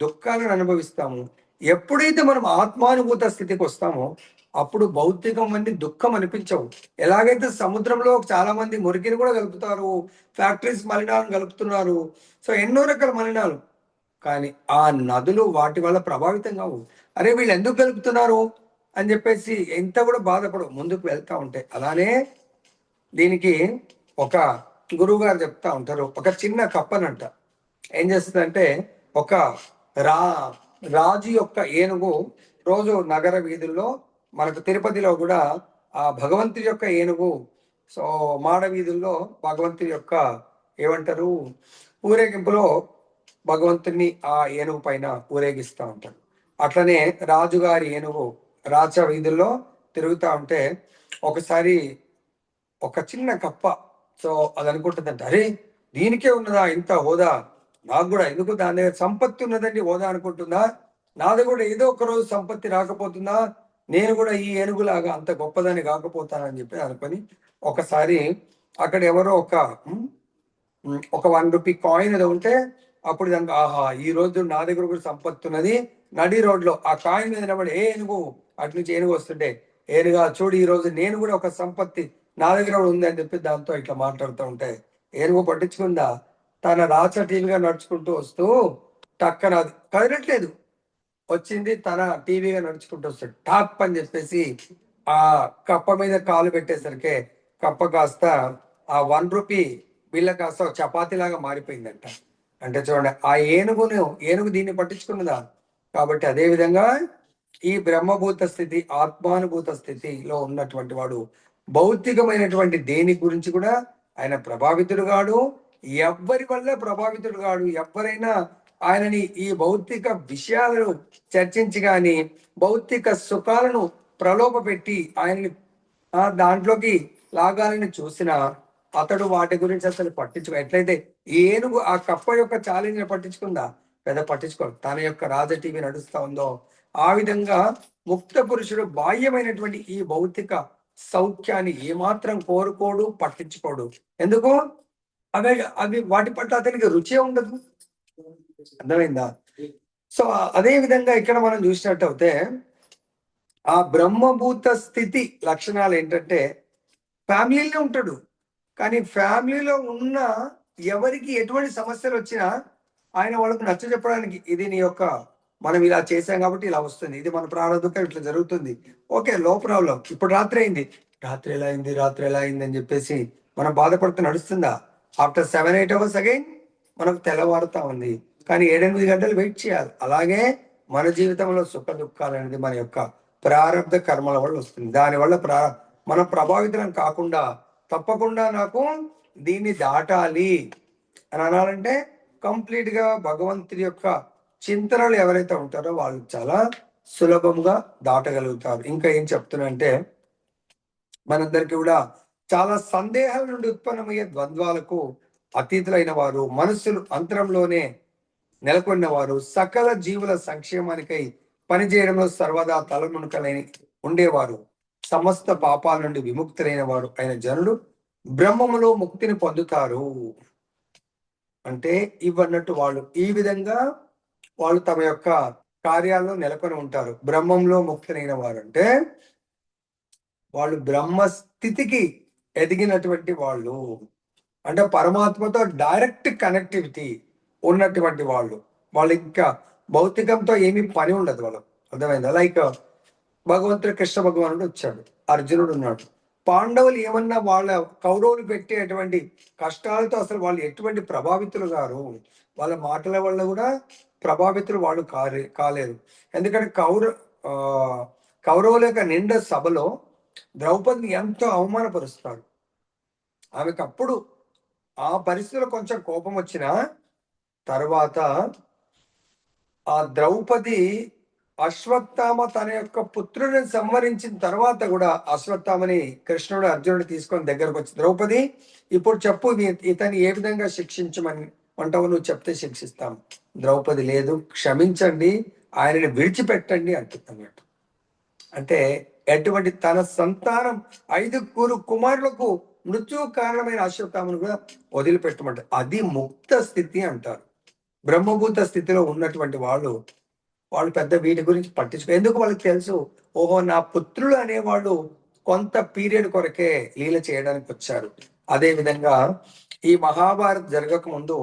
దుఃఖాలను అనుభవిస్తాము. ఎప్పుడైతే మనం ఆత్మానుభూత స్థితికి వస్తామో అప్పుడు భౌతికం అన్ని దుఃఖం అనిపించవు. ఎలాగైతే సముద్రంలో చాలా మంది మురికిని కూడా కలుపుతారు, ఫ్యాక్టరీస్ మలినాలను కలుపుతున్నారు, సో ఎన్నో రకాల మలినాలు, కానీ ఆ నదులు వాటి వల్ల ప్రభావితం కావు. అరే వీళ్ళు ఎందుకు కలుపుతున్నారు అని చెప్పేసి ఎంత కూడా బాధపడవు ముందుకు వెళ్తా ఉంటే. అలానే దీనికి ఒక గురువు గారు చెప్తా ఉంటారు, ఒక చిన్న కప్పనంట ఏం చేస్తుందంటే, ఒక రాజు యొక్క ఏనుగు రోజు నగర వీధుల్లో, మనకు తిరుపతిలో కూడా ఆ భగవంతుడి యొక్క ఏనుగు, సో మాడ వీధుల్లో భగవంతుడి యొక్క ఏమంటారు ఊరేగింపులో భగవంతుని ఆ ఏనుగు పైన ఊరేగిస్తూ ఉంటారు. అట్లనే రాజుగారి ఏనుగు రాజ వీధుల్లో తిరుగుతూ ఉంటే ఒకసారి ఒక చిన్న కప్ప, సో అది అనుకుంటుందంట, అరే దీనికే ఉన్నదా ఇంత హోదా, నాకు కూడా ఎందుకు దాని దగ్గర సంపత్తి ఉన్నదండి హోదా అనుకుంటుందా, నాది కూడా ఏదో ఒక రోజు సంపత్తి రాకపోతుందా, నేను కూడా ఈ ఏనుగులాగా అంత గొప్పదాన్ని కాకపోతానని చెప్పి అనుకొని ఒకసారి అక్కడ ఎవరో ఒక 1 రూపీ కాయిన్ ఏదో ఉంటే అప్పుడు దానికి ఆహా ఈ రోజు నా దగ్గర కూడా సంపత్తి ఉన్నది, నడి రోడ్లో ఆ కాయిన్ మీద నిలబడి ఏ ఏనుగు అటు నుంచి ఏనుగు వస్తుంటే, ఏనుగా చూడు ఈ రోజు నేను కూడా ఒక సంపత్తి నా దగ్గర కూడా ఉంది అని చెప్పి దాంతో ఇట్లా మాట్లాడుతూ ఉంటే ఏనుగు పట్టించుకుందా, తన టీవీగా నడుచుకుంటూ వస్తూ టక్కన అది కదలట్లేదు, వచ్చింది తన టీవీగా నడుచుకుంటూ వస్తాడు, టాప్ అని చెప్పేసి ఆ కప్ప మీద కాలు పెట్టేసరికి కప్ప కాస్త ఆ 1 రూపీ బిళ్ళ కాస్త చపాతీలాగా మారిపోయిందంట. అంటే చూడండి ఆ ఏనుగు దీన్ని పట్టించుకున్నదా. కాబట్టి అదే విధంగా ఈ బ్రహ్మభూత స్థితి, ఆత్మానుభూత స్థితిలో ఉన్నటువంటి వాడు భౌతికమైనటువంటి దేని గురించి కూడా ఆయన ప్రభావితుడు కాడు, ఎవ్వరి వల్ల ప్రభావితుడు కాడు. ఎవరైనా ఆయనని ఈ భౌతిక విషయాలను చర్చించి కానీ భౌతిక సుఖాలను ప్రలోభ పెట్టి ఆయన్ని దాంట్లోకి లాగాలని చూసిన అతడు వాటి గురించి అసలు పట్టించుకో. ఎట్లయితే ఏనుగు ఆ కప్ప యొక్క ఛాలెంజ్ పట్టించుకుందా, పెద్ద పట్టించుకో, తన యొక్క రాజ టీవీ నడుస్తా ఉందో ఆ విధంగా ముక్త పురుషుడు బాహ్యమైనటువంటి ఈ భౌతిక సౌఖ్యాన్ని ఏమాత్రం కోరుకోడు, పట్టించుకోడు. ఎందుకు? అవి అవి వాటి పట్ల అతనికి రుచి ఉండదు. అర్థమైందా? సో అదే విధంగా ఇక్కడ మనం చూసినట్టయితే ఆ బ్రహ్మభూత స్థితి లక్షణాలు ఏంటంటే, ఫ్యామిలీలో ఉంటాడు, కానీ ఫ్యామిలీలో ఉన్న ఎవరికి ఎటువంటి సమస్యలు వచ్చినా ఆయన వాళ్ళకు నచ్చ చెప్పడానికి, ఇది నీ యొక్క మనం ఇలా చేసాం కాబట్టి ఇలా వస్తుంది, ఇది మన ప్రారంభం ఇట్లా జరుగుతుంది, ఓకే నో ప్రాబ్లం, ఇప్పుడు రాత్రి అయింది, రాత్రి ఎలా అయింది అని చెప్పేసి మనం బాధపడుతూ నడుస్తుందా? ఆఫ్టర్ 7-8 అవర్స్ అగైన్ మనకు తెల్లవారుతా ఉంది, కానీ 7-8 గంటలు వెయిట్ చేయాలి. అలాగే మన జీవితంలో సుఖ దుఃఖాలు అనేది మన యొక్క ప్రారంభ కర్మల వల్ల వస్తుంది. దానివల్ల మనం ప్రభావితం కాకుండా తప్పకుండా నాకు దీన్ని దాటాలి అని అనాలంటే కంప్లీట్ గా భగవంతుడి యొక్క చింతనలు ఎవరైతే ఉంటారో వాళ్ళు చాలా సులభంగా దాటగలుగుతారు. ఇంకా ఏం చెప్తున్నా అంటే, మనందరికీ కూడా చాలా సందేహాల నుండి ఉత్పన్నమయ్యే ద్వంద్వాలకు అతీతులైన వారు, మనస్సులు అంతరంలోనే నెలకొన్న వారు, సకల జీవుల సంక్షేమానికై పనిచేయడంలో సర్వదా తలమునకలై ఉండేవారు, సమస్త పాపాల నుండి విముక్తులైన వారు అయిన జనులు బ్రహ్మములో ముక్తిని పొందుతారు. అంటే ఇవన్నట్టు వాళ్ళు ఈ విధంగా వాళ్ళు తమ యొక్క కార్యాల్లో నెలకొని ఉంటారు. బ్రహ్మంలో ముక్తులైన వారు అంటే వాళ్ళు బ్రహ్మ స్థితికి ఎదిగినటువంటి వాళ్ళు, అంటే పరమాత్మతో డైరెక్ట్ కనెక్టివిటీ ఉన్నటువంటి వాళ్ళు. వాళ్ళు ఇంకా భౌతికంతో ఏమీ పని ఉండదు వాళ్ళకు. అర్థమైందా? లైక్ భగవంతుడు కృష్ణ భగవానుడు వచ్చాడు, అర్జునుడు ఉన్నాడు. పాండవులు ఏమన్నా వాళ్ళ కౌరవులు పెట్టేటువంటి కష్టాలతో అసలు వాళ్ళు ఎటువంటి ప్రభావితులు గారు. వాళ్ళ మాటల వల్ల కూడా ప్రభావితులు వాళ్ళు కాలేదు. ఎందుకంటే ఆ, కౌరవుల యొక్క నిండా సభలో ద్రౌపదిని ఎంతో అవమానపరుస్తాడు. ఆమెకు అప్పుడు ఆ పరిస్థితిలో కొంచెం కోపం వచ్చిన తర్వాత ఆ ద్రౌపది అశ్వత్థామ తన యొక్క పుత్రుడిని సంహరించిన తర్వాత కూడా అశ్వత్థామని కృష్ణుడు అర్జునుడు తీసుకొని దగ్గరకు వచ్చి, ద్రౌపది ఇప్పుడు చెప్పు ఇతన్ని ఏ విధంగా శిక్షించమని అంటావు, నువ్వు చెప్తే శిక్షిస్తాం. ద్రౌపది లేదు, క్షమించండి, ఆయనని విడిచిపెట్టండి అంటున్నట్టు. అంటే ఎటువంటి తన సంతానం 5 కుమారులకు మృత్యు కారణమైన అశ్వత్థామను కూడా వదిలిపెట్టమంట. అది ముక్త స్థితి అంటారు. బ్రహ్మభూత స్థితిలో ఉన్నటువంటి వాళ్ళు పెద్ద వీటి గురించి పట్టించుకో. ఎందుకు వాళ్ళకి తెలుసు, ఓహో నా పుత్రులు అనేవాళ్ళు కొంత పీరియడ్ కొరకే లీల చేయడానికి వచ్చారు. అదే విధంగా ఈ మహాభారత్ జరగక ముందు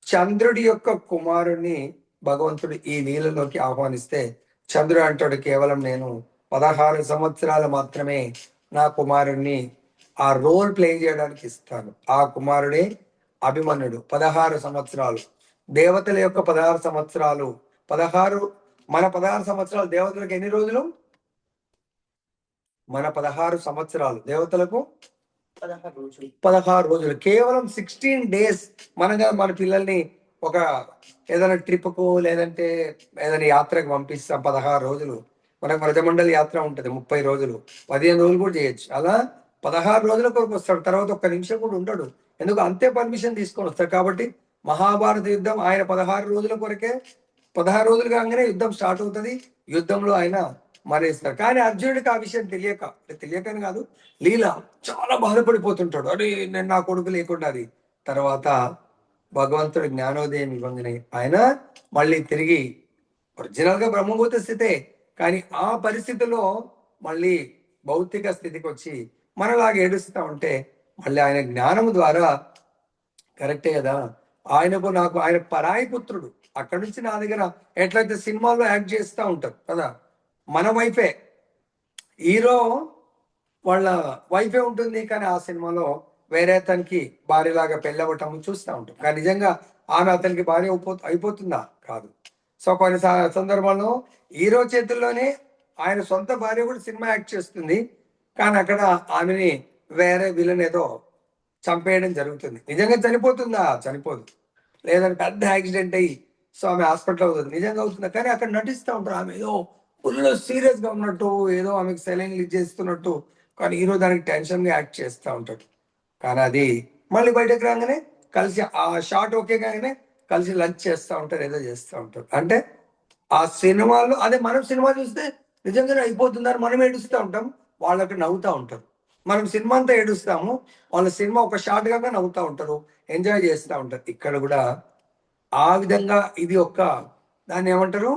చంద్రుడి యొక్క కుమారుణ్ణి భగవంతుడు ఈ లీలలోకి ఆహ్వానిస్తే చంద్రుడు అంటాడు, కేవలం నేను 16 సంవత్సరాలు మాత్రమే నా కుమారుణ్ణి ఆ రోల్ ప్లే చేయడానికి ఇస్తాను. ఆ కుమారుడే అభిమన్యుడు. 16 సంవత్సరాలు దేవతల యొక్క 16 సంవత్సరాలు. 16 మన 16 సంవత్సరాలు దేవతలకు ఎన్ని రోజులు? మన 16 సంవత్సరాలు దేవతలకు 16 రోజులు. కేవలం 16 days. మన పిల్లల్ని ఒక ఏదైనా ట్రిప్కు లేదంటే ఏదైనా యాత్రకు పంపిస్తాం. 16 రోజులు. మనకు వ్రజమండలి యాత్ర ఉంటుంది, 30 రోజులు, 15 రోజులు కూడా చేయొచ్చు. అలా 16 రోజుల కొరకు వస్తాడు. తర్వాత ఒక్క నిమిషం కూడా ఉండడు. ఎందుకు? అంతే పర్మిషన్ తీసుకొని వస్తాడు. కాబట్టి మహాభారత యుద్ధం ఆయన 16 రోజుల కొరకే. 16 రోజులు కాగానే యుద్ధం స్టార్ట్ అవుతుంది. యుద్ధంలో ఆయన మరేస్తారు. కానీ అర్జునుడికి ఆ విషయం తెలియకని కాదు, లీల చాలా బాధపడిపోతుంటాడు. అరే నేను నా కొడుకు లేకుండా అది. తర్వాత భగవంతుడు జ్ఞానోదయం ఇవ్వగానే ఆయన మళ్ళీ తిరిగి ఒరిజినల్ గా బ్రహ్మభూత స్థితే, కానీ ఆ పరిస్థితిలో మళ్ళీ భౌతిక స్థితికి వచ్చి మనలాగా ఏడుస్తూ ఉంటే మళ్ళీ ఆయన జ్ఞానం ద్వారా కరెక్టే కదా. నాకు ఆయన పరాయి పుత్రుడు. అక్కడి నుంచి నా దగ్గర ఎట్లయితే సినిమాల్లో యాక్ట్ చేస్తూ ఉంటారు కదా, మన వైఫే హీరో వాళ్ళ వైఫే ఉంటుంది, కానీ ఆ సినిమాలో వేరే అతనికి భార్యలాగా పెళ్ళవటం చూస్తూ ఉంటాం. కానీ నిజంగా ఆమె అతనికి భార్య అయిపోతుందా? కాదు. సో కొన్ని సందర్భాల్లో హీరో చేతుల్లోనే ఆయన సొంత భార్య కూడా సినిమా యాక్ట్ చేస్తుంది, కానీ అక్కడ ఆమెని వేరే విలన్ ఏదో చంపేయడం జరుగుతుంది. నిజంగా చనిపోతుందా? చనిపోదు. లేదంటే పెద్ద యాక్సిడెంట్ అయ్యి సో ఆమె హాస్పిటల్ అవుతుంది, నిజంగా అవుతుందా? కానీ అక్కడ నటిస్తూ ఉంటారు. ఆమె ఏదో ఫుల్ సీరియస్ గా ఉన్నట్టు, ఏదో ఆమెకు సెలైన్ లీక్ చేస్తున్నట్టు, కానీ హీరో దానికి టెన్షన్ గా యాక్ట్ చేస్తూ ఉంటాడు. కానీ అది మళ్ళీ బయటకు రాగానే కలిసి ఆ షార్ట్ ఓకే కాగానే కలిసి లంచ్ చేస్తూ ఉంటారు, ఏదో చేస్తూ ఉంటారు. అంటే ఆ సినిమాలో అదే మనం సినిమా చూస్తే నిజంగానే అయిపోతుందని మనం ఏడుస్తూ ఉంటాం, వాళ్ళకి నవ్వుతూ ఉంటారు. మనం సినిమా అంతా ఏడుస్తాము, వాళ్ళ సినిమా ఒక షార్ట్ గా నవ్వుతూ ఉంటారు, ఎంజాయ్ చేస్తూ ఉంటారు. ఇక్కడ కూడా ఆ విధంగా ఇది దాన్ని ఏమంటారు,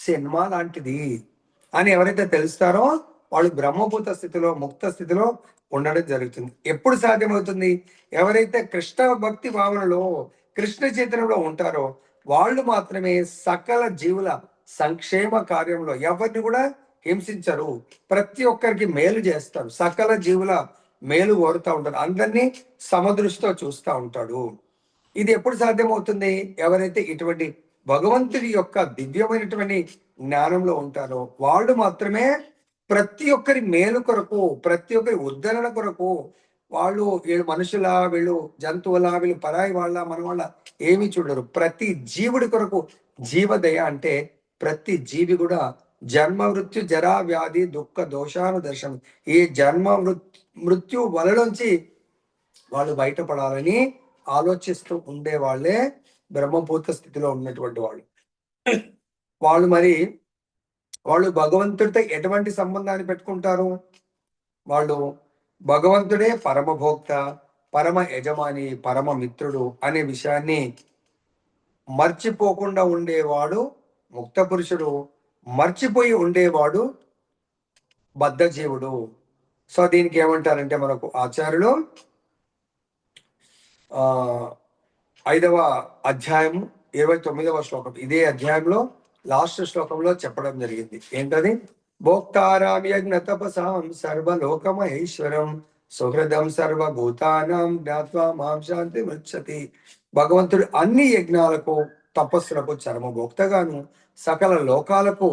సినిమా లాంటిది అని ఎవరైతే తెలుస్తారో వాళ్ళు బ్రహ్మభూత స్థితిలో, ముక్త స్థితిలో ఉండడం జరుగుతుంది. ఎప్పుడు సాధ్యమవుతుంది? ఎవరైతే కృష్ణ భక్తి భావనలో, కృష్ణ చైతన్యంలో ఉంటారో వాళ్ళు మాత్రమే సకల జీవుల సంక్షేమ కార్యంలో ఎవరిని కూడా హింసించరు. ప్రతి ఒక్కరికి మేలు చేస్తారు. సకల జీవుల మేలు కోరుతూ ఉంటారు. అందరినీ సమదృష్టితో చూస్తూ ఉంటాడు. ఇది ఎప్పుడు సాధ్యమవుతుంది? ఎవరైతే ఇటువంటి భగవంతుడి యొక్క దివ్యమైనటువంటి జ్ఞానంలో ఉంటారో వాళ్ళు మాత్రమే ప్రతి ఒక్కరి మేలు కొరకు, ప్రతి ఒక్కరి ఉద్ధరణ కొరకు, వీళ్ళు మనుషుల, వీళ్ళు జంతువుల, వీళ్ళు పరాయి వాళ్ళ, మన వాళ్ళ ఏమీ చూడరు. ప్రతి జీవుడి కొరకు జీవదయ అంటే ప్రతి జీవి కూడా జన్మ మృత్యు జరా వ్యాధి దుఃఖ దోషాను దర్శనం, ఈ జన్మ మృత్యు వలలోంచి వాళ్ళు బయటపడాలని ఆలోచిస్తూ ఉండే వాళ్ళే బ్రహ్మభూత స్థితిలో ఉన్నటువంటి వాళ్ళు వాళ్ళు భగవంతుడితో ఎటువంటి సంబంధాన్ని పెట్టుకుంటారు? వాళ్ళు భగవంతుడే పరమభోక్త, పరమ యజమాని, పరమ మిత్రుడు అనే విషయాన్ని మర్చిపోకుండా ఉండేవాడు ముక్త పురుషుడు. మర్చిపోయి ఉండేవాడు బద్ధజీవుడు. సో దీనికి ఏమంటారంటే మనకు ఆచార్యులు 5వ అధ్యాయము 29వ శ్లోకం ఇదే అధ్యాయంలో లాస్ట్ శ్లోకంలో చెప్పడం జరిగింది. ఏంటది? భోక్తారాం యజ్ఞ తపసాం సర్వలోకమహేశ్వరం సుహృదం సర్వభూతానాం జ్ఞాత్వా మాం శాంతి మృచ్చతి. భగవంతుడు అన్ని యజ్ఞాలకు తపస్సులకు చరమభోక్తగాను, సకల లోకాలకు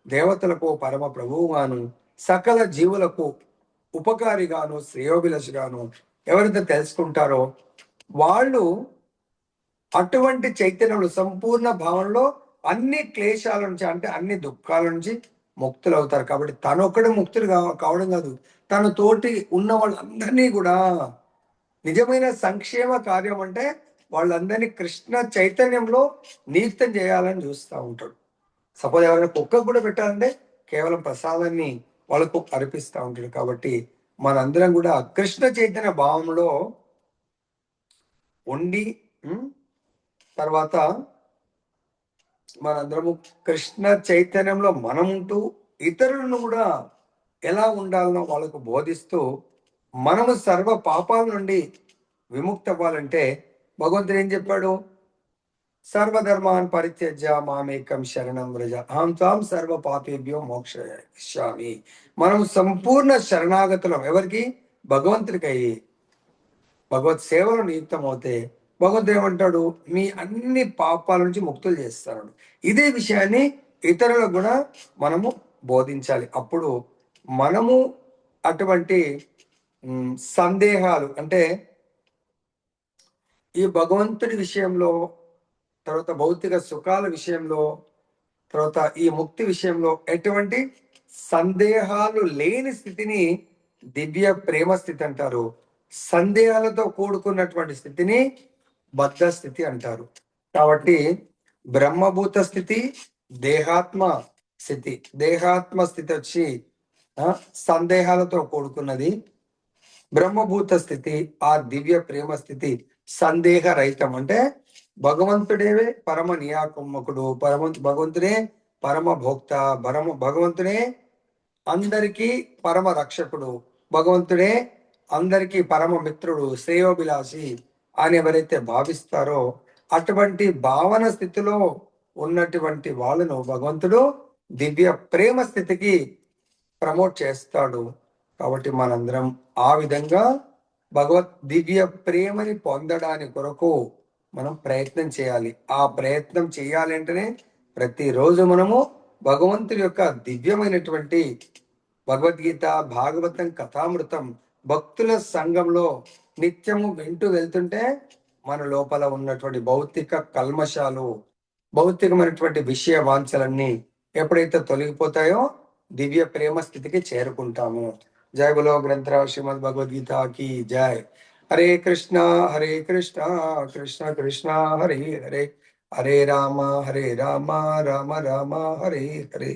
దేవతలకు పరమ ప్రభువుగాను, సకల జీవులకు ఉపకారిగాను శ్రేయోభిలషిగాను ఎవరైతే తెలుసుకుంటారో వాళ్ళు అటువంటి చైతన్యంలో సంపూర్ణ భావంలో అన్ని క్లేశాల నుంచి, అంటే అన్ని దుఃఖాల నుంచి ముక్తులు అవుతారు. కాబట్టి తను ఒక్కడే ముక్తులు కావడం కాదు, తన తోటి ఉన్న వాళ్ళందరినీ కూడా నిజమైన సంక్షేమ కార్యం అంటే వాళ్ళందరినీ కృష్ణ చైతన్యంలో నియుక్తం చేయాలని చూస్తూ ఉంటాడు. సపోజ్ ఎవరైనా కుక్కకు కూడా పెట్టాలంటే కేవలం ప్రసాదాన్ని వాళ్ళకు అర్పిస్తూ ఉంటాడు. కాబట్టి మనందరం కూడా కృష్ణ చైతన్య భావంలో ఉండి తర్వాత మనందరము కృష్ణ చైతన్యంలో మనం ఉంటూ ఇతరులను కూడా ఎలా ఉండాలనో వాళ్ళకు బోధిస్తూ మనము సర్వ పాపాల నుండి విముక్తి అవ్వాలంటే భగవంతుడు ఏం చెప్పాడు? సర్వధర్మాన్ పరిత్యజ్య మామేకం శరణం వ్రజ అహం త్వాం సర్వ పాపేభ్యో మోక్షయిష్యామి. మనం సంపూర్ణ శరణాగతులం. ఎవరికి? భగవంతుడికి అయ్యి భగవత్ సేవలో నియుక్తం అవుతే భగవంతుడు ఏమంటాడు? మీ అన్ని పాపాల నుంచి ముక్తులు చేస్తాడు. ఇదే విషయాన్ని ఇతరులకు కూడా మనము బోధించాలి. అప్పుడు మనము అటువంటి సందేహాలు, అంటే ఈ భగవంతుడి విషయంలో, తర్వాత భౌతిక సుఖాల విషయంలో, తర్వాత ఈ ముక్తి విషయంలో ఎటువంటి సందేహాలు లేని స్థితిని దివ్య ప్రేమ స్థితి అంటారు. సందేహాలతో కూడుకున్నటువంటి స్థితిని బద్ధ స్థితి అంటారు. కాబట్టి బ్రహ్మభూత స్థితి, దేహాత్మ స్థితి. దేహాత్మ స్థితి వచ్చి సందేహాలతో కూడుకున్నది. బ్రహ్మభూత స్థితి, ఆ దివ్య ప్రేమ స్థితి సందేహ రహితం. అంటే భగవంతుడే పరమ నియాకుమ్మకుడు, భగవంతుడే పరమ భోక్త, భగవంతుడే అందరికీ పరమ రక్షకుడు, భగవంతుడే అందరికీ పరమ మిత్రుడు, శ్రేయోభిలాషి అని ఎవరైతే భావిస్తారో అటువంటి భావన స్థితిలో ఉన్నటువంటి వాళ్ళను భగవంతుడు దివ్య ప్రేమ స్థితికి ప్రమోట్ చేస్తాడు. కాబట్టి మనందరం ఆ విధంగా భగవత్ దివ్య ప్రేమని పొందడానికి కొరకు మనం ప్రయత్నం చేయాలి. ఆ ప్రయత్నం చేయాలి అంటేనే ప్రతిరోజు మనము భగవంతుడి యొక్క దివ్యమైనటువంటి భగవద్గీత, భాగవతం, కథామృతం భక్తుల సంఘంలో నిత్యము వింటూ వెళ్తుంటే మన లోపల ఉన్నటువంటి భౌతిక కల్మషాలు, భౌతికమైనటువంటి విషయ వాంఛలన్నీ ఎప్పుడైతే తొలగిపోతాయో దివ్య ప్రేమ స్థితికి చేరుకుంటాము. జయ బలో గ్రంథరాజ్ శ్రీమద్ భగవద్గీతకి జయ. హరే కృష్ణ కృష్ణ కృష్ణ హరే హరే, హరే రామ రామ రామ హరే హరే.